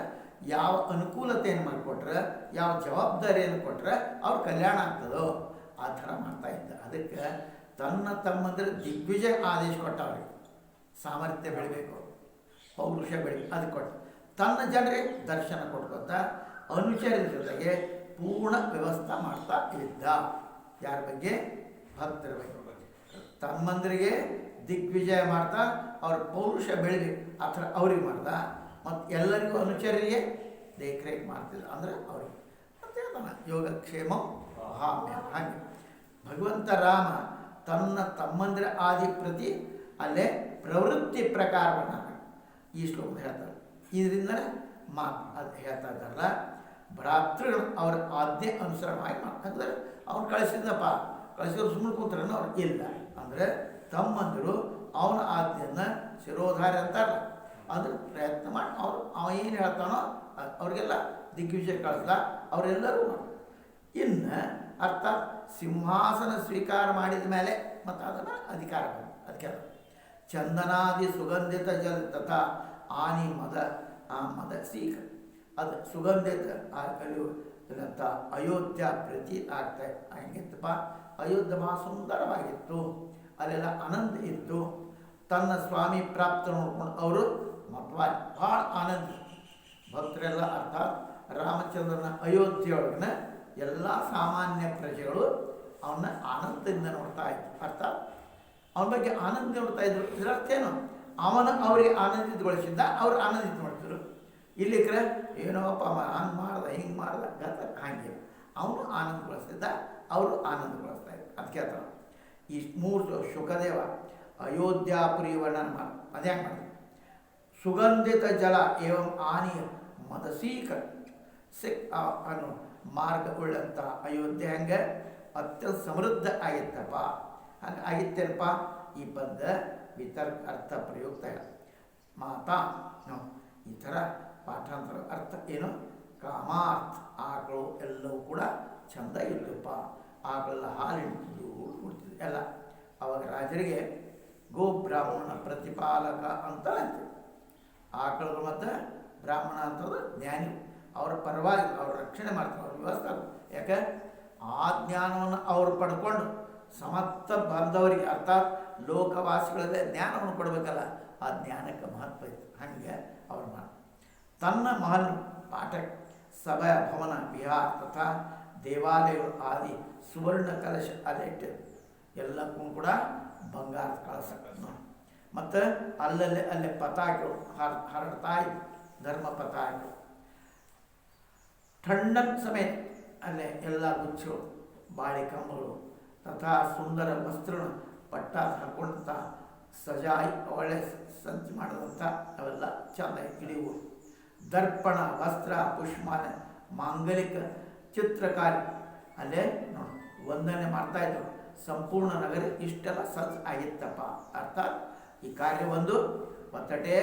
ಯಾವ ಅನುಕೂಲತೆಯನ್ನು ಮಾಡಿಕೊಟ್ರೆ, ಯಾವ ಜವಾಬ್ದಾರಿಯನ್ನು ಕೊಟ್ಟರೆ ಅವ್ರ ಕಲ್ಯಾಣ ಆಗ್ತದೋ ಆ ಥರ ಮಾಡ್ತಾ ಇದ್ದ. ಅದಕ್ಕೆ ತನ್ನ ತಮ್ಮಂದಿರ ದಿಗ್ವಿಜಯ ಆದೇಶ ಕೊಟ್ಟ. ಅವ್ರಿಗೆ ಸಾಮರ್ಥ್ಯ ಬೆಳಿಬೇಕು, ಪೌರುಷ ಬೆಳಿಬೇಕು, ಅದಕ್ಕೆ ಕೊಟ್ಟು ತನ್ನ ಜನರಿಗೆ ದರ್ಶನ ಕೊಟ್ಕೊತ ಅನುಚರದ ಜೊತೆಗೆ ಪೂರ್ಣ ವ್ಯವಸ್ಥೆ ಮಾಡ್ತಾ ಇದ್ದ. ಯಾರ ಬಗ್ಗೆ? ಭಕ್ತರ ಬಗ್ಗೆ. ತಮ್ಮಂದರಿಗೆ ದಿಗ್ವಿಜಯ ಮಾಡ್ತಾ ಅವ್ರ ಪೌರುಷ ಬೆಳಿಬೇಕು ಆ ಥರ ಅವ್ರಿಗೆ ಮಾಡ್ದ. ಮತ್ತು ಎಲ್ಲರಿಗೂ ಅನುಚರಿಗೆ ದೇಖರೇಖ ಮಾಡ್ತಿದ್ದ, ಅಂದರೆ ಅವ್ರಿಗೆ ಅಂತ ಹೇಳ್ತಾನೆ ಯೋಗಕ್ಷೇಮ ಹಾಮ್ಯ. ಹಾಗೆ ಭಗವಂತ ರಾಮ ತನ್ನ ತಮ್ಮಂದಿರ ಆದಿ ಪ್ರತಿ ಅಲ್ಲೇ ಪ್ರವೃತ್ತಿ ಪ್ರಕಾರವನ್ನು ಈ ಶ್ಲೋಕ ಹೇಳ್ತಾರೆ. ಇದರಿಂದಲೇ ಮಾತು ಅದು ಹೇಳ್ತಾ ಇದ್ದಾರಲ್ಲ, ಭ್ರಾತೃಗಳು ಅವರ ಆಜ್ಞೆ ಅನುಸರಣವಾಗಿ ಮಾಡ್ತಾರೆ. ಅವ್ನು ಕಳಿಸಿದ್ದಪ್ಪ, ಕಳಿಸಿದ್ರು ಸುಮ್ಮನೆ ಕೂತ್ರೇನೋ ಅವ್ರು ಇಲ್ಲ ಅಂದರೆ ತಮ್ಮಂದಿರು ಅವನ ಆಜ್ಞೆಯನ್ನು ಶಿರೋಧಾರಿ ಅಂತಾರಲ್ಲ, ಅದ್ರ ಪ್ರಯತ್ನ ಮಾಡಿ ಅವ ಏನು ಹೇಳ್ತಾನೋ ಅವ್ರಿಗೆಲ್ಲ ದಿಗ್ವಿಜಯ ಕಳಿಸ್ದ, ಅವರೆಲ್ಲರೂ ಇನ್ನು ಅರ್ಥಾತ್ ಸಿಂಹಾಸನ ಸ್ವೀಕಾರ ಮಾಡಿದ ಮೇಲೆ ಮತ್ತು ಅದನ್ನು ಅಧಿಕಾರ ಅದಕ್ಕೆ ಚಂದನಾದಿ ಸುಗಂಧಿತ ಜಲ ತಥಾ ಆನಿ ಮದ ಸೀಕ ಅದು ಸುಗಂಧಿತ ಕಲಿಯುವಂಥ ಅಯೋಧ್ಯ ಪ್ರತಿ ಆಗ್ತಾ ಹಂಗಿತ್ತಪ್ಪ. ಅಯೋಧ್ಯ ಭಾಳ ಸುಂದರವಾಗಿತ್ತು, ಅಲ್ಲೆಲ್ಲ ಆನಂದ ಇತ್ತು. ತನ್ನ ಸ್ವಾಮಿ ಪ್ರಾಪ್ತ ನೋಡ್ಕೊಂಡು ಅವರು ಮತ್ವಾಗಿ ಭಾಳ ಆನಂದ ಭಕ್ತರೆಲ್ಲ ಅರ್ಥಾತ್ ರಾಮಚಂದ್ರನ ಅಯೋಧ್ಯೆಯೊಳಗಿನ ಎಲ್ಲ ಸಾಮಾನ್ಯ ಪ್ರಜೆಗಳು ಅವನ್ನ ಆನಂದದಿಂದ ನೋಡ್ತಾ ಇದ್ರು. ಅರ್ಥಾತ್ ಅವನ ಬಗ್ಗೆ ಆನಂದ ನೋಡ್ತಾ ಇದ್ರು. ಇದರರ್ಥ ಏನು? ಅವನ ಅವರಿಗೆ ಆನಂದಿತಗೊಳಿಸಿದ್ದ, ಅವ್ರು ಆನಂದಿತ ಮಾಡ್ತಿದ್ರು. ಇಲ್ಲಿಕ್ರೆ ಏನೋಪ್ಪ ಹಂಗೆ ಮಾಡ್ದ ಹಿಂಗೆ ಮಾಡ್ದ ಗತ ಹಾಗೆ ಅವನು ಆನಂದಗೊಳಿಸ್ತಿದ್ದ, ಅವರು ಆನಂದಗೊಳಿಸ್ತಾ ಇದ್ರು. ಅದಕ್ಕೆ ಹೇಳ್ತಾರೆ ಈ ಮೂರು ಶುಕದೇವ ಅಯೋಧ್ಯಾಪುರಿ ವರ್ಣನ ಮಾಡಿ ಅದೇ ಹೆಂಗೆ ಮಾಡಿದ್ರು. ಸುಗಂಧಿತ ಜಲ ಏವಂ ಆನಿಯ ಮದಸೀಕ ಅನ್ನೋ ಮಾರ್ಗವುಳ್ಳಂಥ ಅಯೋಧ್ಯೆ ಹಂಗೆ ಅತ್ಯಂತ ಸಮೃದ್ಧ ಆಗಿತ್ತಪ್ಪ. ಹಂಗೆ ಆಗಿತ್ತೇನಪ್ಪ ಈ ಪದ ವಿತರ್ಕ ಅರ್ಥ ಪ್ರಯುಕ್ತ ಮಾತಾ ಈ ಥರ ಪಾಠಾಂತರ ಅರ್ಥ ಏನು? ಕಾಮಾರ್ಥ ಆಕಳು ಎಲ್ಲವೂ ಕೂಡ ಚಂದ ಇದ್ದಪ್ಪ. ಆಕಳೆಲ್ಲ ಹಾಲು ಹಿಡ್ತಿದ್ವು, ಕೊಡ್ತಿದ್ವು ಎಲ್ಲ. ಅವಾಗ ರಾಜರಿಗೆ ಗೋ ಬ್ರಾಹ್ಮಣ ಪ್ರತಿಪಾಲಕ ಅಂತ ಅಂತೀವಿ. ಆಕಳು ಮತ್ತು ಬ್ರಾಹ್ಮಣ ಅಂತಂದ್ರೆ ಜ್ಞಾನಿ, ಅವರ ಪರವಾಗಿ ಅವ್ರ ರಕ್ಷಣೆ ಮಾಡ್ತಾರೆ, ಅವ್ರ ವ್ಯವಸ್ಥೆ. ಯಾಕೆ ಆ ಜ್ಞಾನವನ್ನು ಅವರು ಪಡ್ಕೊಂಡು ಸಮರ್ಥ ಬಂದವರಿಗೆ ಅರ್ಥಾತ್ ಲೋಕವಾಸಿಗಳಲ್ಲೇ ಜ್ಞಾನವನ್ನು ಕೊಡಬೇಕಲ್ಲ, ಆ ಜ್ಞಾನಕ್ಕೆ ಮಹತ್ವ ಇತ್ತು. ಹಾಗೆ ಅವ್ರು ಮಾಡಿ ತನ್ನ ಮಹಲ್ ಪಾಠ ಸಭಾ ಭವನ ವಿಹಾರ ತಥಾ ದೇವಾಲಯಗಳು ಆದಿ ಸುವರ್ಣ ಕಲಶ ಅಲ್ಲಿಟ್ಟು ಎಲ್ಲಕ್ಕೂ ಕೂಡ ಬಂಗಾರದ ಕಳಸ ಮತ್ತು ಅಲ್ಲೇ ಪತಾಕೆಗಳು ಹರಡ್ತಾ ಇದ್ವು, ಧರ್ಮ ಪತಾಕೆಗಳು. ಥಂಡನ್ ಸಮೇತ ಅಲ್ಲೇ ಎಲ್ಲ ಗುಚ್ಚಗಳು, ಬಾಳೆ ಕಂಬಗಳು ತಥಾ ಸುಂದರ ವಸ್ತ್ರ ಪಟ್ಟ ಹಾಕೊಂಡಂಥ ಸಜಾಯಿ ಒಳ್ಳೆ ಸಂಚು ಮಾಡಿದಂಥ ಅವೆಲ್ಲ ಚೆಂದ ಹಿಡಿಯುವು. ದರ್ಪಣ ವಸ್ತ್ರ ಪುಷ್ಪಮಾನ ಮಾಂಗಲಿಕ ಚಿತ್ರಕಾರಿ ಅಲ್ಲೇ ನೋಡಿ ವಂದನೆ ಮಾಡ್ತಾಯಿದ್ರು. ಸಂಪೂರ್ಣ ನಗರ ಇಷ್ಟೆಲ್ಲ ಸಜ್ಜು ಆಗಿತ್ತಪ್ಪ. ಅರ್ಥಾತ್ ಈ ಕಾರ್ಯ ಒಂದು ಒತ್ತಟೆ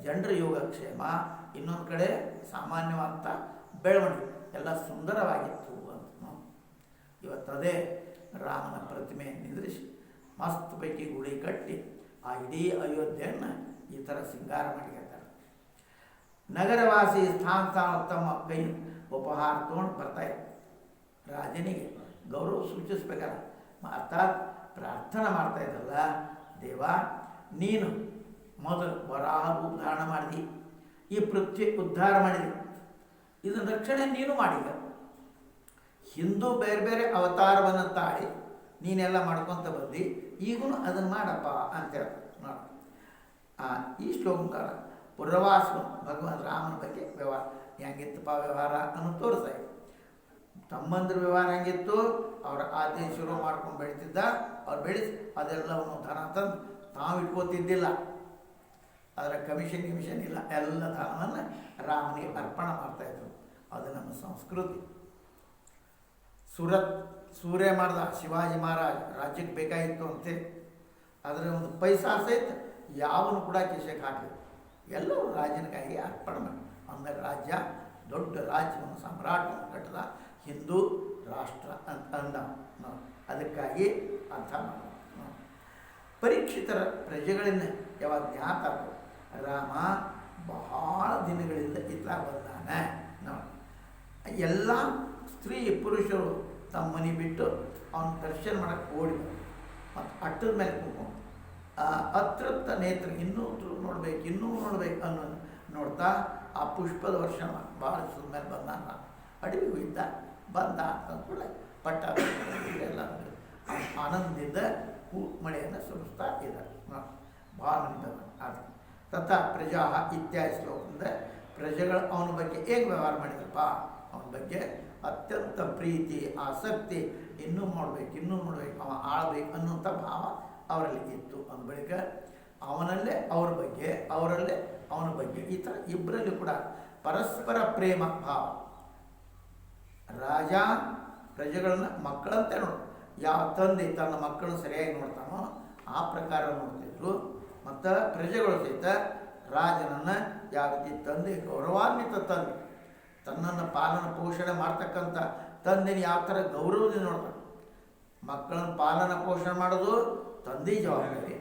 ಜನರ ಯೋಗಕ್ಷೇಮ, ಇನ್ನೊಂದು ಕಡೆ ಸಾಮಾನ್ಯವಾದಂಥ ಬೆಳವಣಿಗೆ ಎಲ್ಲ ಸುಂದರವಾಗಿತ್ತು ಅಂತ. ಇವತ್ತದೇ ರಾಮನ ಪ್ರತಿಮೆ ನಿಂದ್ರಿಸಿ ಮಸ್ತ್ ಪೈಕಿ ಗುಡಿ ಕಟ್ಟಿ ಆ ಇಡೀ ಅಯೋಧ್ಯೆಯನ್ನು ಈ ಥರ ಸಿಂಗಾರ ಮಾಡಿರ್ತಾರೆ. ನಗರವಾಸಿ ಸ್ಥಾನ ತಮ್ಮ ಕೈ ಉಪಹಾರ ತೊಗೊಂಡು ಬರ್ತಾಯಿದ್ರು. ರಾಜನಿಗೆ ಗೌರವ ಸೂಚಿಸ್ಬೇಕಲ್ಲ, ಅರ್ಥಾತ್ ಪ್ರಾರ್ಥನೆ ಮಾಡ್ತಾ ಇದ್ದಲ್ಲ, ದೇವ ನೀನು ಮೊದಲು ವರಾಹ ರೂಪ ಧಾರಣ ಮಾಡಿದಿ, ಈ ಪೃಥ್ವಿ ಉದ್ಧಾರ ಮಾಡಿದಿ, ಇದನ್ನ ರಕ್ಷಣೆ ನೀನು ಮಾಡಿದ. ಹಿಂದೂ ಬೇರೆ ಬೇರೆ ಅವತಾರವನ್ನು ತಾಳಿ ನೀನೆಲ್ಲ ಮಾಡ್ಕೊತ ಬಂದು ಈಗೂ ಅದನ್ನು ಮಾಡಪ್ಪ ಅಂತ ಹೇಳ್ತಾರೆ. ನೋಡಿ ಈ ಶ್ಲೋಕಕಾರ ಪುರವಾಸ ಭಗವಾನ್ ರಾಮನ ಬಗ್ಗೆ ವ್ಯವಹಾರ ಹೆಂಗಿತ್ತಪ್ಪ ವ್ಯವಹಾರ ಅನ್ನೋ ತೋರಿಸ್ತಾ ಇದೆ. ತಮ್ಮಂದ್ರ ವ್ಯವಹಾರ ಹೆಂಗಿತ್ತು, ಅವರ ಆದೇಶ ಶುರು ಮಾಡ್ಕೊಂಡು ಬೆಳೀತಿದ್ದ, ಅವ್ರು ಬೆಳೆಸಿ ಅದೆಲ್ಲವನ್ನು ಧನ ತಂದು ತಾವು ಇಟ್ಕೋತಿದ್ದಿಲ್ಲ, ಅದರ ಕಮಿಷನ್ ಇಲ್ಲ, ಎಲ್ಲ ಧನವನ್ನು ರಾಮನಿಗೆ ಅರ್ಪಣೆ ಮಾಡ್ತಾಯಿದ್ರು. ಅದು ನಮ್ಮ ಸಂಸ್ಕೃತಿ. ಸೂರ್ಯ ಮಾಡ್ದ ಶಿವಾಜಿ ಮಹಾರಾಜ್ ರಾಜ್ಯಕ್ಕೆ ಬೇಕಾಗಿತ್ತು ಅಂತೆ, ಅದರ ಒಂದು ಪೈಸಾ ಸಹಿತ ಯಾವನು ಕೂಡ ಕಿಶೆಗೆ ಹಾಕಲಿ, ಎಲ್ಲರೂ ರಾಜನಿಗಾಗಿ ಅರ್ಪಣೆ ಮಾಡಿ. ಅಂದರೆ ರಾಜ್ಯ ದೊಡ್ಡ ರಾಜ್ಯವನ್ನು ಸಾಮ್ರಾಟವನ್ನು ಕಟ್ಟದ ಹಿಂದೂ ರಾಷ್ಟ್ರ ಅಂತ ಅಂದ. ಅದಕ್ಕಾಗಿ ಅರ್ಥ ಮಾಡ ಪರೀಕ್ಷಿತರ ಪ್ರಜೆಗಳಿಂದ ಯಾವಾಗ ಜ್ಞಾತ ರಾಮ ಬಹಳ ದಿನಗಳಿಂದ ಇತ್ಲ ಬಂದಾನೆ. ಎಲ್ಲ ಸ್ತ್ರೀ ಪುರುಷರು ತಮ್ಮ ಮನೆ ಬಿಟ್ಟು ಅವನ ದರ್ಶನ ಮಾಡೋಕ್ಕೆ ಓಡಿದ್ರು. ಮತ್ತು ಅಟ್ಟದ ಮೇಲೆ ಕೂತ್ಕೊಂಡು ಅತೃಪ್ತ ನೇತ್ರ ಇನ್ನೂ ನೋಡ್ಬೇಕು ಅನ್ನೋದು ನೋಡ್ತಾ ಆ ಪುಷ್ಪದ ವರ್ಷ ಭಾಳ ಮೇಲೆ ಬಂದಾನ. ಅಡವಿ ಹೋಗಿದ್ದ, ಬಂದ ಅಂತಂದ್ಕೊಳ್ಳೆ ಪಟ್ಟ ಎಲ್ಲ ಆನಂದದಿಂದ ಮಳೆಯನ್ನು ಸುರಿಸ್ತಾ ಇದ್ದಾರೆ. ಭಾಳ ಅದು ತಥಾ ಪ್ರಜಾ ಇತ್ಯಾದಿ ಶ್ಲೋಕದಿಂದ ಪ್ರಜೆಗಳು ಅವನ ಬಗ್ಗೆ ಹೇಗೆ ವ್ಯವಹಾರ ಮಾಡಿದ್ರಪ್ಪ, ಅವನ ಬಗ್ಗೆ ಅತ್ಯಂತ ಪ್ರೀತಿ ಆಸಕ್ತಿ, ಇನ್ನೂ ನೋಡ್ಬೇಕು ಅವ ಆಳ್ಬೇಕು ಅನ್ನೋಂಥ ಭಾವ ಅವರಲ್ಲಿ ಇತ್ತು. ಅಂದ ಬಳಿಕ ಅವನಲ್ಲೇ ಅವ್ರ ಬಗ್ಗೆ, ಅವರಲ್ಲೇ ಅವನ ಬಗ್ಗೆ, ಈ ಥರ ಇಬ್ಬರಲ್ಲಿ ಕೂಡ ಪರಸ್ಪರ ಪ್ರೇಮ ಭಾವ. ರಾಜ ಪ್ರಜೆಗಳನ್ನ ಮಕ್ಕಳಂತೆ ನೋಡು, ಯಾವ ತಂದೆ ತನ್ನ ಮಕ್ಕಳನ್ನು ಸರಿಯಾಗಿ ನೋಡ್ತಾನೋ ಆ ಪ್ರಕಾರ ನೋಡ್ತಿದ್ರು. ಮತ್ತು ಪ್ರಜೆಗಳು ಸಹಿತ ರಾಜನನ್ನು ಯಾವ ರೀತಿ ತಂದೆ, ಗೌರವಾನ್ವಿತ ತಂದೆ, ತನ್ನನ್ನು ಪಾಲನ ಪೋಷಣೆ ಮಾಡ್ತಕ್ಕಂಥ ತಂದೆನ ಯಾವ ಥರ ಗೌರವದಿಂದ ನೋಡ್ತಾನೆ. ಮಕ್ಕಳನ್ನು ಪಾಲನ ಪೋಷಣೆ ಮಾಡೋದು ತಂದೆ ಜವಾಬ್ದಾರಿ,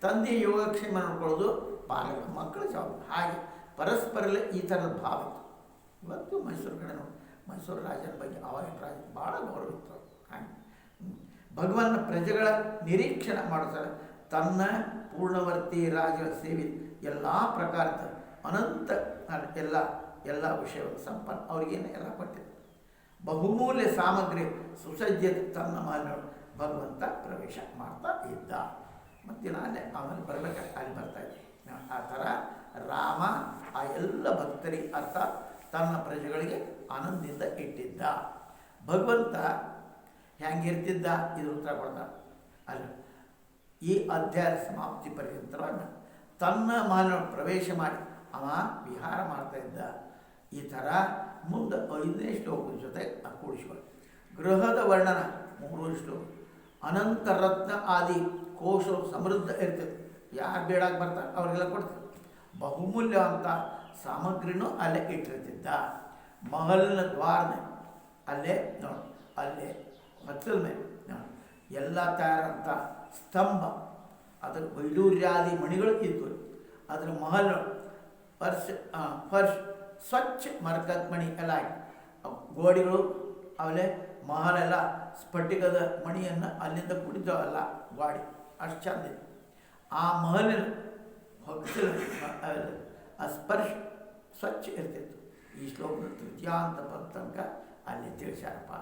ತಂದೆ ಯೋಗಕ್ಷೇಮ ನೋಡ್ಕೊಳ್ಳೋದು ಪಾಲಕ ಮಕ್ಕಳ ಜವಾಬ್ದಾರಿ. ಹಾಗೆ ಪರಸ್ಪರಲ್ಲೇ ಈ ಥರದ ಭಾವ ಇತ್ತು. ಇವತ್ತು ಮೈಸೂರು ಕಡೆ ನೋಡಿ, ಮೈಸೂರು ರಾಜನ ಬಗ್ಗೆ ಅವಾಗಿನ ರಾಜ ಭಾಳ ಗೌರವ ಇತ್ತು. ಹಾಗೆ ಭಗವಂತ ಪ್ರಜೆಗಳ ನಿರೀಕ್ಷಣೆ ಮಾಡಿದ್ರೆ ತನ್ನ ಪೂರ್ಣವರ್ತಿ ರಾಜರ ಸೇವೆ ಎಲ್ಲ ಪ್ರಕಾರದ ಅನಂತ ಎಲ್ಲ ವಿಷಯಗಳು ಸಂಪನ್ನ ಅವ್ರಿಗೇನು ಎಲ್ಲ ಕೊಟ್ಟಿದ್ದ. ಬಹುಮೂಲ್ಯ ಸಾಮಗ್ರಿ ಸುಸಜ್ಜಿತ ತನ್ನ ಮನೆ ಭಗವಂತ ಪ್ರವೇಶ ಮಾಡ್ತಾ ಇದ್ದ. ಮತ್ತು ಅಲ್ಲೇ ಆಮೇಲೆ ಬರಬೇಕು, ಅಲ್ಲಿ ಬರ್ತಾ ಇದ್ದ. ಆ ಥರ ರಾಮ ಆ ಎಲ್ಲ ಭಕ್ತರಿಗೆ ಅರ್ಥಾತ್ ತನ್ನ ಪ್ರಜೆಗಳಿಗೆ ಆನಂದದಿಂದ ಇಟ್ಟಿದ್ದ. ಭಗವಂತ ಹೆಂಗಿರ್ತಿದ್ದ ಇದು ಉತ್ತರ ಕೊಡ್ತಾನೆ. ಅಲ್ಲಿ ಈ ಅಧ್ಯಾಯ ಸಮಾಪ್ತಿ ಪರ್ಯಂತರವನ್ನು ತನ್ನ ಮನೆ ಪ್ರವೇಶ ಮಾಡಿ ಅವ ವಿಹಾರ ಮಾಡ್ತಾ ಇದ್ದ. ಈ ಥರ ಮುಂದೆ 5ನೇ ಶ್ಲೋಕದ ಜೊತೆ ಕೂಡಿಸ್ಕೊಳ್ಳಿ. ಗೃಹದ ವರ್ಣನ 3 ಶ್ಲೋಕ. ಅನಂತ ರತ್ನ ಆದಿ ಕೋಶವು ಸಮೃದ್ಧ ಇರ್ತದೆ. ಯಾರು ಬೇಡಾಗಿ ಬರ್ತಾರೆ ಅವ್ರಿಗೆಲ್ಲ ಕೊಡ್ತಾರೆ. ಬಹುಮೂಲ್ಯವಂತ ಸಾಮಗ್ರಿನೂ ಅಲ್ಲೇ ಇಟ್ಟಿರ್ತಿದ್ದ. ಮಹಲ್ನ ದ್ವಾರನ ಅಲ್ಲೇ ನೋಡಿ, ಅಲ್ಲೇ ಮತ್ತಲ ಮೇಲೆ ನೋಡಿ ಎಲ್ಲ ತಯಾರಂಥ ಸ್ತಂಭ, ಅದರ ವೈಡೂರ್ಯಾದಿ ಮಣಿಗಳು ಇದ್ದು, ಅದರ ಮಹಲ್ ಫರ್ಶ್ ಸ್ವಚ್ಛ ಮರಕದ ಮಣಿ ಎಲ್ಲ ಆಗಿ, ಗೋಡೆಗಳು ಆಮೇಲೆ ಮಹಲೆಲ್ಲ ಸ್ಫಟಿಕದ ಮಣಿಯನ್ನು ಅಲ್ಲಿಂದ ಕುಡಿದವಲ್ಲ ಗಾಡಿ ಅಷ್ಟು ಚಂದ ಇದೆ. ಆ ಮಹಲಿನ ಹೊಚ್ಚಲು ಆ ಸ್ಪರ್ಶ ಸ್ವಚ್ಛ ಇರ್ತಿತ್ತು. ಈ ಶ್ಲೋಕದ ತೃತೀಯಾಂತ ಪದ ತನಕ ಅಲ್ಲಿ ತಿಳಿಸ್ಯಾರಪ್ಪ.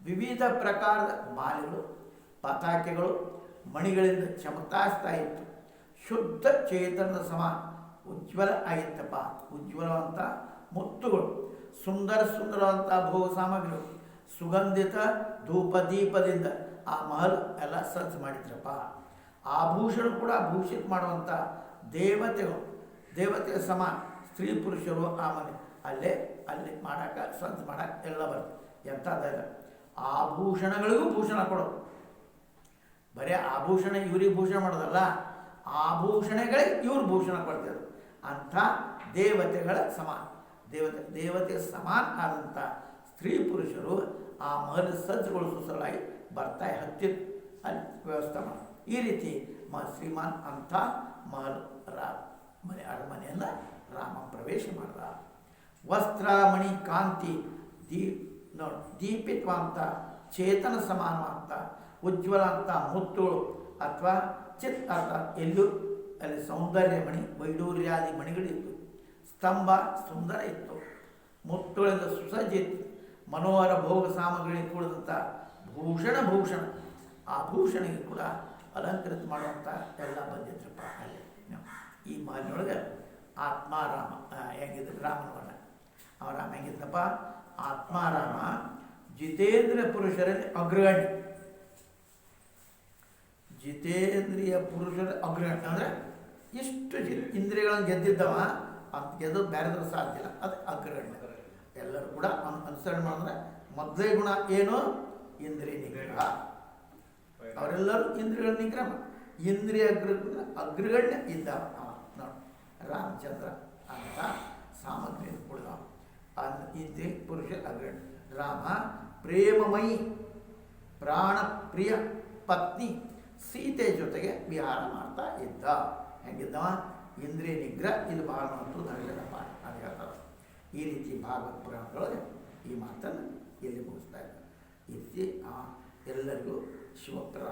ವಿವಿಧ ಪ್ರಕಾರದ ಮಾಲೆಗಳು, ಪತಾಕೆಗಳು, ಮಣಿಗಳಿಂದ ಚಮಕಾಸ್ತಾ ಇತ್ತು. ಶುದ್ಧ ಚೇತನದ ಸಮಾನ ಉಜ್ವಲ ಆಗಿತ್ತಪ್ಪ. ಉಜ್ವಲವಂತ ಮುತ್ತುಗಳು, ಸುಂದರವಂಥ ಭೋಗ ಸಾಮಗ್ರಿಗಳು, ಸುಗಂಧಿತ ಧೂಪ ದೀಪದಿಂದ ಆ ಮಹಲ್ ಎಲ್ಲ ಸಜ್ಜು ಮಾಡಿದ್ರಪ್ಪ. ಆಭೂಷಣ ಕೂಡ ಭೂಷಿತ ಮಾಡುವಂಥ ದೇವತೆಯ ಸಮಾನ ಸ್ತ್ರೀ ಪುರುಷರು ಆ ಮನೆ ಅಲ್ಲಿ ಮಾಡೋಕೆ ಸಜ್ಜು ಮಾಡೋಕೆ ಎಲ್ಲ ಬರ್ತದೆ. ಎಂಥದ್ದು ಆಭೂಷಣಗಳಿಗೂ ಭೂಷಣ ಕೊಡೋದು, ಬರೀ ಆಭೂಷಣ ಇವ್ರಿಗೆ ಭೂಷಣ ಮಾಡೋದಲ್ಲ, ಆಭೂಷಣಗಳಿಗೆ ಇವ್ರು ಭೂಷಣ ಕೊಡ್ತಿದ್ರು. ಅಂಥ ದೇವತೆಗಳ ಸಮಾನ, ದೇವತೆಯ ಸಮಾನ ಆದಂಥ ಸ್ತ್ರೀ ಪುರುಷರು ಆ ಮಹಲ್ ಸಜ್ಜುಗೊಳಿಸುವ ಸಲುವಾಗಿ ಬರ್ತಾ ಹತ್ತಿತ್ತು. ಅಲ್ಲಿ ವ್ಯವಸ್ಥೆ ಮಾಡಿ ಈ ರೀತಿ ಶ್ರೀಮಾನ್ ಅಂಥ ಮಹಲ್ ಅರಮನೆಯನ್ನು ರಾಮ ಪ್ರವೇಶ ಮಾಡಿದ. ವಸ್ತ್ರಮಣಿ ಕಾಂತಿ ದೀಪಿತ್ವಂತ ಚೇತನ ಸಮಾನವಂತ ಉಜ್ವಲ ಅಂತ ಮುತ್ತುಗಳು ಅಥವಾ ಚಿತ್ ಅರ್ಥಾತ್ ಎಲ್ಲೂ ಅಲ್ಲಿ ಸೌಂದರ್ಯ ಮಣಿ, ವೈಡೂರ್ಯಾದಿ ಮಣಿಗಳಿತ್ತು. ಸ್ತಂಭ ಸುಂದರ ಇತ್ತು. ಮುತ್ತುಗಳಿಂದ ಸುಸಜ್ಜಿತ್ತು. ಮನೋಹರ ಭೋಗ ಸಾಮಗ್ರಿ ಕೂಡಿದಂಥ ಭೂಷಣ ಆಭೂಷಣಿಗೆ ಕೂಡ ಅಲಂಕೃತ ಮಾಡುವಂಥ ಎಲ್ಲ ಬಂದಿದ್ರಪ್ಪ ಅಲ್ಲಿ. ಈ ಮಾಲಿನೊಳಗೆ ಆತ್ಮಾರಾಮ ಹೆಂಗಿದ್ರು ರಾಮನವನ್ನ, ಅವ ರಾಮ ಹೆಂಗಿದ್ನಪ್ಪ, ಆತ್ಮಾರಾಮ ಜಿತೇಂದ್ರಿಯ ಪುರುಷರಲ್ಲಿ ಅಗ್ರಗಣ್ಯ. ಜಿತೇಂದ್ರಿಯ ಪುರುಷರ ಅಗ್ರಗಣ್ಯ ಅಂದರೆ ಇಷ್ಟು ಇಂದ್ರಿಯಗಳನ್ನು ಗೆದ್ದಿದ್ದವ ಅಂತ ಗೆದ್ದು ಬೇರೆದ್ರು ಸಾಧ್ಯ ಇಲ್ಲ, ಅದು ಅಗ್ರಗಣ್ಯ. ಎಲ್ಲರೂ ಕೂಡ ಅನುಸರಣೆ ಮಾಡಿದ್ರೆ ಮೊದಲೇ ಗುಣ ಏನು, ಇಂದ್ರಿಯ ನಿಗ್ರಹ. ಅವರೆಲ್ಲರೂ ಇಂದ್ರಿಯಗಳ ನಿಗ್ರಹ ಇಂದ್ರಿಯ ಅಗ್ರಗಣ್ಯ ಇದ್ದಾವ. ನೋಡಿ ರಾಮಚಂದ್ರ ಅಂತ ಸಾಮಗ್ರಿ ಕುಡಿದ ಇಂದ್ರಿಯ ಪುರುಷ ಅಗ್ರಗಣ್ಯ. ರಾಮ ಪ್ರೇಮಮಯಿ ಪ್ರಾಣ ಪ್ರಿಯ ಪತ್ನಿ ಸೀತೆ ಜೊತೆಗೆ ವಿಹಾರ ಮಾಡ್ತಾ ಇದ್ದ. ಹೆಂಗಿದ್ದವ, ಇಂದ್ರಿಯ ನಿಗ್ರಹ ಇದು ಬಹಳ ಮಹತ್ವ ನಡೆದಪ್ಪ ಅಂತ ಹೇಳ್ತಾರೆ. ಈ ರೀತಿ ಭಾಗವತ ಪುರಾಣದೊಳಗೆ ಈ ಮಾತನ್ನು ಇಲ್ಲಿ ಮುಗಿಸ್ತಾ ಇದ್ದಾರೆ. ಈ ರೀತಿ ಎಲ್ಲರಿಗೂ ಶಿವಪುರ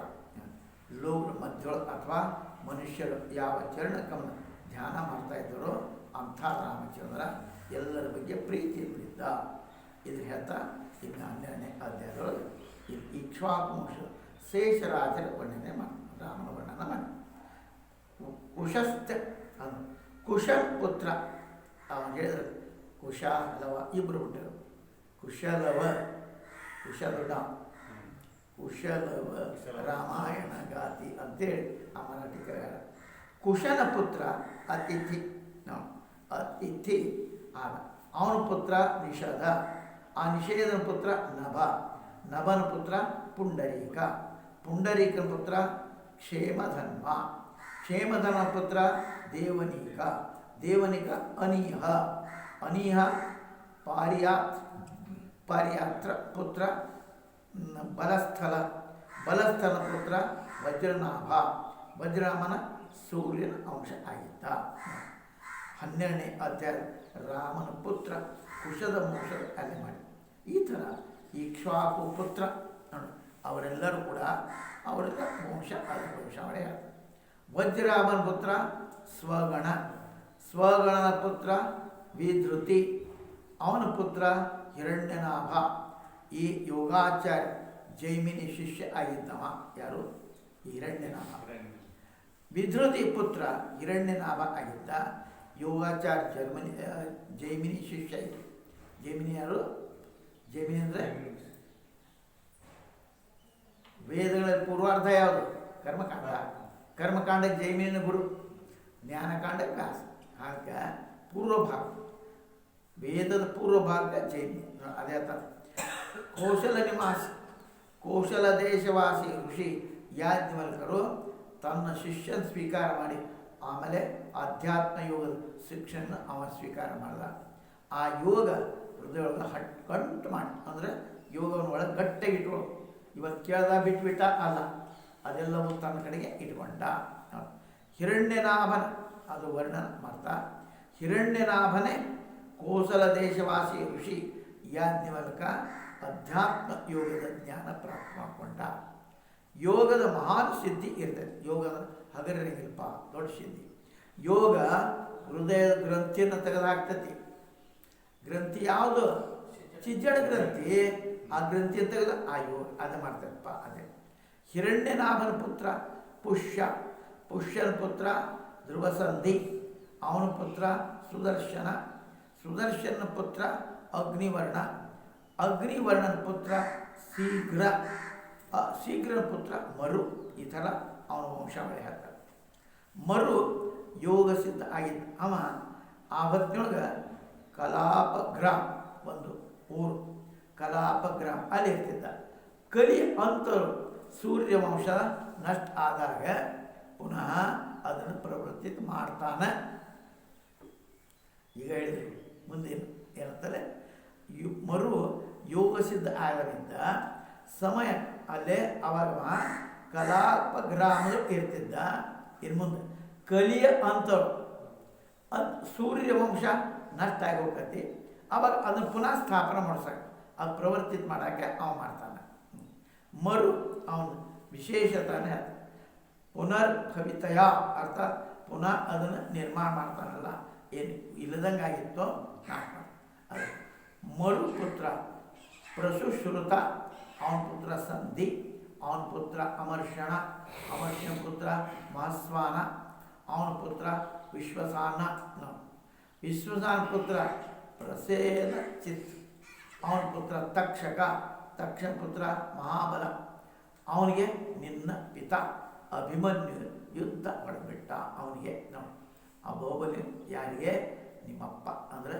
ಲೋಕದ ಮಧ್ಯೊಳಗೆ ಅಥವಾ ಮನುಷ್ಯರು ಯಾವ ಚರಣಕವನ್ನು ಧ್ಯಾನ ಮಾಡ್ತಾ ಇದ್ದಾರೋ ಅಂಥ ರಾಮಚಂದ್ರ ಎಲ್ಲರ ಬಗ್ಗೆ ಪ್ರೀತಿ ಬಿದ್ದ. ಇದು ಹೇಳ್ತಾ ಇನ್ನು 12ನೇ ಅಧ್ಯಾಯದೊಳಗೆ ಇಕ್ಷ್ವಾಕು ವಂಶ ಶೇಷರಾಜರ ವರ್ಣನೆ ಮಾಡಿ ರಾಮನ ವರ್ಣನ ಮಾಡಿ. ಕುಶ ಪುತ್ರ ಅವನು ಹೇಳಿದ್ರೆ ಕುಶಲವ ಇಬ್ಬರು ಬಿಟ್ಟರು. ಕುಶಲವ ರಾಮಾಯಣ ಗಾತಿ ಅಂತೇಳಿ ಆ ಮರಾಠಿಕರ ಕುಶನ ಪುತ್ರ ಅತಿಥಿ. ಅತಿಥಿ ಆದ. ಅವನ ಪುತ್ರ ನಿಷಧ. ಆ ನಿಷೇಧನ ಪುತ್ರ ನಭ. ನಭನ ಪುತ್ರ ಪುಂಡರೀಕ. ಪುಂಡರೀಕನ ಪುತ್ರ ಕ್ಷೇಮಧನ್ವ. ಕ್ಷೇಮಧನ್ವ ಪುತ್ರ ದೇವನೀಕ. ದೇವನಿಕ ಅನೀಹ. ಅನೀಹ ಪಾರಿಯಾತ್ರ ಪುತ್ರ ಬಲಸ್ಥಲ. ಬಲಸ್ಥಲ ಪುತ್ರ ವಜ್ರನಾಭ. ವಜ್ರನಾಮನ ಸೂರ್ಯನ ಅಂಶ ಆಗಿದ್ದ. 12ನೇ ಅಧ್ಯಾಯ ರಾಮನ ಪುತ್ರ ಕುಶದ ಮೋಕ್ಷದ ಅಲೆ ಮಾಡಿ. ಈ ಥರ ಇಕ್ಷ್ವಾಕು ಪುತ್ರ ಅವರೆಲ್ಲರೂ ಕೂಡ ಅವರೆಲ್ಲ ವಂಶ ವಂಶಾವಳಿ ಆದ. ವಜ್ರರಾಮನ ಪುತ್ರ ಸ್ವಗಣ. ಸ್ವಗಣನ ಪುತ್ರ ವಿಧೃತಿ. ಅವನ ಪುತ್ರ ಹಿರಣ್ಯನಾಭ. ಈ ಯೋಗಾಚಾರ್ಯ ಜೈಮಿನಿ ಶಿಷ್ಯ ಆಗಿದ್ದವ. ಯಾರು? ಹಿರಣ್ಯನಾಭ. ವಿಧೃತಿ ಪುತ್ರ ಹಿರಣ್ಯನಾಭ ಆಗಿದ್ದ. ಯೋಗಾಚಾರ್ಯ ಜೈಮಿನಿ ಶಿಷ್ಯ ಇತ್ತು. ಜೈಮಿನಿ ಯಾರು? ಜೈಮಿನಿ ಅಂದರೆ ವೇದಗಳಲ್ಲಿ ಪೂರ್ವಾರ್ಧ ಯಾವುದು? ಕರ್ಮಕಾಂಡ. ಕರ್ಮಕಾಂಡಕ್ಕೆ ಜೈಮಿನಿನ ಗುರು, ಜ್ಞಾನಕಾಂಡಕ್ಕೆ ವ್ಯಾಸ. ಹಾಗೆ ಪೂರ್ವಭಾಗ, ವೇದದ ಪೂರ್ವಭಾಗ ಜೈಮಿನಿ. ಅದೇ ಥರ ಕೌಶಲ ನಿವಾಸಿ, ಕೌಶಲ ದೇಶವಾಸಿ ಋಷಿ ಯಾಜ್ಞವಲ್ಕರು ತನ್ನ ಶಿಷ್ಯನ ಸ್ವೀಕಾರ ಮಾಡಿ ಆಮೇಲೆ ಅಧ್ಯಾತ್ಮ ಯೋಗದ ಶಿಕ್ಷಣ ಅವ ಸ್ವೀಕಾರ ಮಾಡಿದ. ಆ ಯೋಗ ಹೃದಯೊಳಗೆ ಗಂಟು ಮಾಡಿ, ಅಂದರೆ ಯೋಗವನ್ನು ಒಳಗೆ ಗಟ್ಟಿಗೆ ಇಟ್ಕೊಂಡು, ಇವತ್ತು ಕೇಳ್ದ ಬಿಟ್ಬಿಟ್ಟ ಅಲ್ಲ, ಅದೆಲ್ಲವೂ ತನ್ನ ಕಡೆಗೆ ಇಟ್ಕೊಂಡ. ಹಿರಣ್ಯನಾಭನ ಅದು ವರ್ಣನ ಮಾಡ್ತಾ, ಹಿರಣ್ಯನಾಭನೇ ಕೋಸಲ ದೇಶವಾಸಿ ಋಷಿ ಯಾಜ್ಞವಲ್ಕ ಅಧ್ಯಾತ್ಮ ಯೋಗದ ಜ್ಞಾನ ಪ್ರಾಪ್ತ ಮಾಡಿಕೊಂಡ. ಯೋಗದ ಮಹಾನ್ ಸಿದ್ಧಿ ಇರ್ತದೆ. ಯೋಗದ ಹಗರನಿಗಿಲ್ಪ ದೊಡ್ಡ ಸಿದ್ಧಿ. ಯೋಗ ಹೃದಯದ ಗ್ರಂಥಿಯನ್ನು ತೆಗೆದುಹಾಕ್ತತಿ. ಗ್ರಂಥಿ ಯಾವುದು? ಚಿಜ್ಜಡ ಗ್ರಂಥಿ. ಆ ಗ್ರಂಥಿಯನ್ನು ತೆಗೆದು ಆ ಯೋಗ ಅದು ಮಾಡ್ತಾರಪ್ಪ. ಅದೇ ಹಿರಣ್ಯನಾಭನ ಪುತ್ರ ಪುಷ್ಯ. ಪುಷ್ಯನ ಪುತ್ರ ಧ್ರುವಸಂಧಿ. ಅವನ ಪುತ್ರ ಸುದರ್ಶನ. ಸುದರ್ಶನ ಪುತ್ರ ಅಗ್ನಿವರ್ಣ. ಅಗ್ನಿವರ್ಣನ ಪುತ್ರ ಶೀಘ್ರ. ಶೀಘ್ರನ ಪುತ್ರ ಮರು. ಈ ಥರ ಅವನ ವಂಶಾವಳಿ ಹೇಳ್ತಾರೆ. ಮರು ಯೋಗ ಸಿದ್ಧ ಆಗಿದ್ದ. ಅವ ಆ ಹೊತ್ತಿನೊಳಗೆ ಕಲಾಪಗ್ರಾಮ್ ಒಂದು ಊರು, ಕಲಾಪಗ್ರಾಮ್ ಅಲ್ಲಿ ಇರ್ತಿದ್ದ. ಕಲಿ ಅಂತರು ಸೂರ್ಯವಂಶ ನಷ್ಟ ಆದಾಗ ಪುನಃ ಅದನ್ನು ಪ್ರವೃತ್ತಿ ಮಾಡ್ತಾನೆ. ಈಗ ಹೇಳಿದ್ರು ಮುಂದೇನು ಏನಂತಾರೆ, ಮರು ಯೋಗ ಸಿದ್ಧ ಆಗಲಿದ್ದ ಸಮಯ ಅಲ್ಲೇ ಅವಾಗ ಕಲಾಪಗ್ರಾಮದ ಇರ್ತಿದ್ದ. ಇನ್ನು ಮುಂದೆ ಕಲಿಯ ಅಂತರು ಸೂರ್ಯವಂಶ ನಷ್ಟ ಆಗಿ ಹೋಗತಿ. ಅವಾಗ ಅದನ್ನು ಪುನಃ ಸ್ಥಾಪನೆ ಮಾಡ್ಸಕ್ಕೆ, ಅದು ಪ್ರವರ್ತಿತ ಮಾಡೋಕ್ಕೆ ಅವ ಮಾಡ್ತಾನೆ. ಮರು ಅವನು ವಿಶೇಷತಾನೆ ಪುನರ್ಭವಿತಯ, ಅರ್ಥಾತ್ ಪುನಃ ಅದನ್ನು ನಿರ್ಮಾಣ ಮಾಡ್ತಾನಲ್ಲ, ಏನು ಇಲ್ಲದಂಗೆ ಆಗಿತ್ತೋ ನಾಶ ಅದು. ಮರು ಪುತ್ರ ಪ್ರಸುಶ್ರುತ. ಅವನ ಪುತ್ರ ಸಂಧಿ. ಅವನ ಪುತ್ರ ಅಮರ್ಷಣ. ಅಮರ್ಷಣ ಪುತ್ರ ಮಹಸ್ವಾನ. ಅವನ ಪುತ್ರ ವಿಶ್ವಸಾನ. ವಿಶ್ವಸಾನ ಪುತ್ರ ಪ್ರಸೇನ ಚಿತ್. ಅವನ ಪುತ್ರ ತಕ್ಷಕ. ತಕ್ಷಣ ಪುತ್ರ ಮಹಾಬಲ. ಅವನಿಗೆ ನಿನ್ನ ಪಿತ ಅಭಿಮನ್ಯು ಯುದ್ಧ ಹೊಡೆದ್ಬಿಟ್ಟ. ಅವನಿಗೆ ನಾವು ಆ ಬಾಹುಬಲಿ ಯಾರಿಗೆ? ನಿಮ್ಮಪ್ಪ ಅಂದರೆ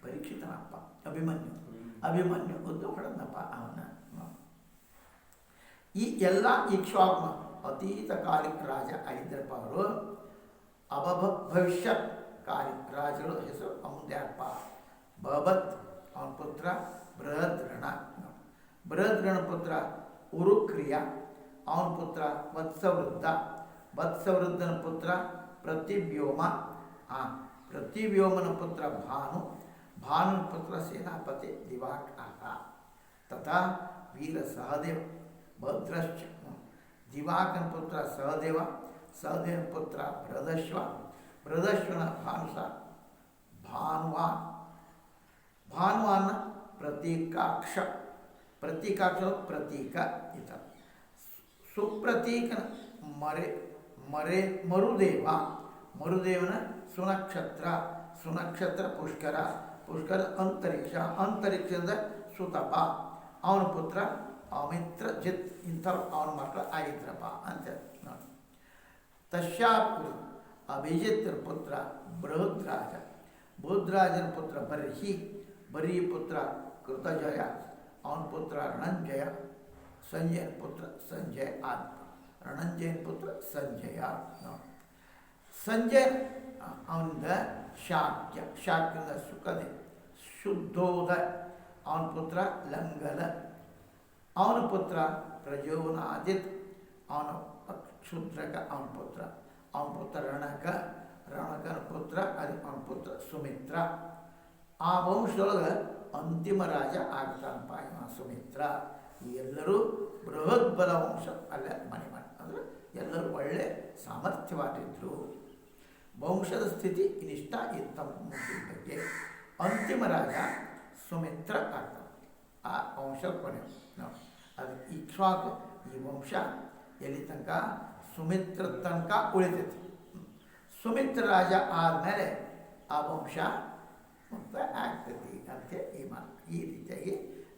ಪರೀಕ್ಷಿತನಪ್ಪ ಅಭಿಮನ್ಯು. ಅಭಿಮನ್ಯು ಯುದ್ಧ ಹೊಡೆದನಪ್ಪ ಅವನ. ಈ ಎಲ್ಲ ಇಕ್ಷ್ವಾಕು ಅತೀತ ಕಾಲಿಕ ರಾಜ ಆಗಿದ್ದರಪ್ಪ ಅವರು. ಭವಿಷ್ಯತ್ ಕಾಲಿಕ ರಾಜರು ಹೆಸರು ಅಮುದ್ಯಾರಪ್ಪ. ಭವತ್ ಅವನ ಪುತ್ರ ಬೃಹದ್ರಣ. ಬೃಹದ್ರಣ ಪುತ್ರ ಉರುಕ್ರಿಯ. ಅವನ ಪುತ್ರ ವತ್ಸವೃದ್ಧ. ವತ್ಸವೃದ್ಧನ ಪುತ್ರ ಪ್ರತಿವ್ಯೋಮ. ಪ್ರತಿವ್ಯೋಮನ ಪುತ್ರ ಭಾನು. ಭಾನುನ ಪುತ್ರ ಸೇನಾಪತಿ ದಿವಾಕರ. ತಥಾ ವೀರ ಸಹದೇವ. ಭದ್ರಶ್ಚ. ದಿವಾಕನ ಪುತ್ರ ಸಹದೇವ. ಸಹದೇವನ ಪುತ್ರ ಬೃಹದಶ್ವ. ಬೃಹದಶ್ವನ ಭಾನುಸ ಭಾನುವಾನ್. ಭಾನುವಾನ ಪ್ರತೀಕಾಕ್ಷ. ಪ್ರತೀಕಾಕ್ಷ ಪ್ರತೀಕ. ಈತ ಸುಪ್ರತೀಕನ ಮರುದೇವ. ಮರುದೇವನ ಸುನಕ್ಷತ್ರ. ಸುನಕ್ಷತ್ರ ಪುಷ್ಕರ. ಪುಷ್ಕರ ಅಂತರಿಕ್ಷ. ಅಂತರಿಕ್ಷದ ಸುತಪ. ಅವನ ಪುತ್ರ ಅಮಿತ್ರ ಜಿತ್. ಇಂಥವ್ರು ಅವನ ಮಕ್ಕಳು ಆಗಿದ್ರಪ್ಪ ಅಂತ ನೋಡಿ. ತಶ್ಯಾತ್ ಅಭಿಜಿತ್ರ ಪುತ್ರ ಬೃಹದ್ರಾಜ. ಬೃಹದ್ರಾಜನ ಪುತ್ರ ಬರ್ಹಿ. ಬರ್ಹಿ ಪುತ್ರ ಕೃತಜಯ. ಅವನ ಪುತ್ರ ರಣಂಜಯ. ಸಂಜಯನ ಪುತ್ರ ಸಂಜಯ ಆತ್ಮ. ರಣಂಜಯನ ಪುತ್ರ ಸಂಜಯ. ಸಂಜಯ ಅವನಿಂದ ಶಾಕ್ಯ. ಶಾಕ್ಯದ ಸುಖದೆ. ಶುದ್ಧೋದ ಅವನ ಪುತ್ರ ಲಂಗಲ. ಅವನ ಪುತ್ರ ಪ್ರಜೋನಾದಿತ್. ಅವನ ಕ್ಷುದ್ರಕ ಅವನ ಪುತ್ರ. ಅವನ ಪುತ್ರ ರಣಕ. ರಣಕನ ಪುತ್ರ ಅವನ ಪುತ್ರ ಸುಮಿತ್ರ. ಆ ವಂಶದೊಳಗೆ ಅಂತಿಮ ರಾಜ ಆಗ್ತಾನಪ್ಪ ಇವ ಸುಮಿತ್ರ. ಎಲ್ಲರೂ ಬೃಹತ್ ಬಲ ವಂಶ ಅಲ್ಲ ಮಣಿಮಣ ಅಂದರೆ ಎಲ್ಲರೂ ಒಳ್ಳೆ ಸಾಮರ್ಥ್ಯವಾಗಿದ್ದರು. ವಂಶದ ಸ್ಥಿತಿ ಇನಿಷ್ಟ ಇತ್ತ ಬಗ್ಗೆ. ಅಂತಿಮ ರಾಜ ಸುಮಿತ್ರ ಆಗ್ತಾನೆ. ಆ ವಂಶದ ಕೊನೆ ನೋಡಿ. ಅದು ಇಕ್ಷ್ವಾಕು ಈ ವಂಶ ಎಲ್ಲಿ ತನಕ ಸುಮಿತ್ರ ತನಕ ಉಳಿತೈತಿ. ಸುಮಿತ್ರ ರಾಜ ಆದಮೇಲೆ ಆ ವಂಶ ಮುಕ್ತ ಆಗ್ತೈತಿ ಅಂತ ಈ ರೀತಿಯಾಗಿ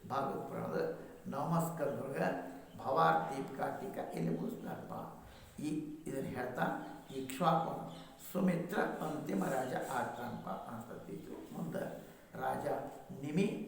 ಭಾಗವತ ಪುರಾಣದ ನವಮಸ್ಕಂದೊಳಗೆ ಭವಾರ್ದೀಪಿಕಾ ಟೀಕಾ ಇಲ್ಲಿ ಮುಗಿಸ್ತಾರಪ್ಪ. ಇದನ್ನು ಹೇಳ್ತಾ ಇಕ್ಷ್ವಾಕು ಸುಮಿತ್ರ ಅಂತಿಮ ರಾಜ ಆಗ್ತಾನಪ್ಪ ಅಂತಂದಿದ್ದು. ಮುಂದೆ ರಾಜ ನಿಮಿ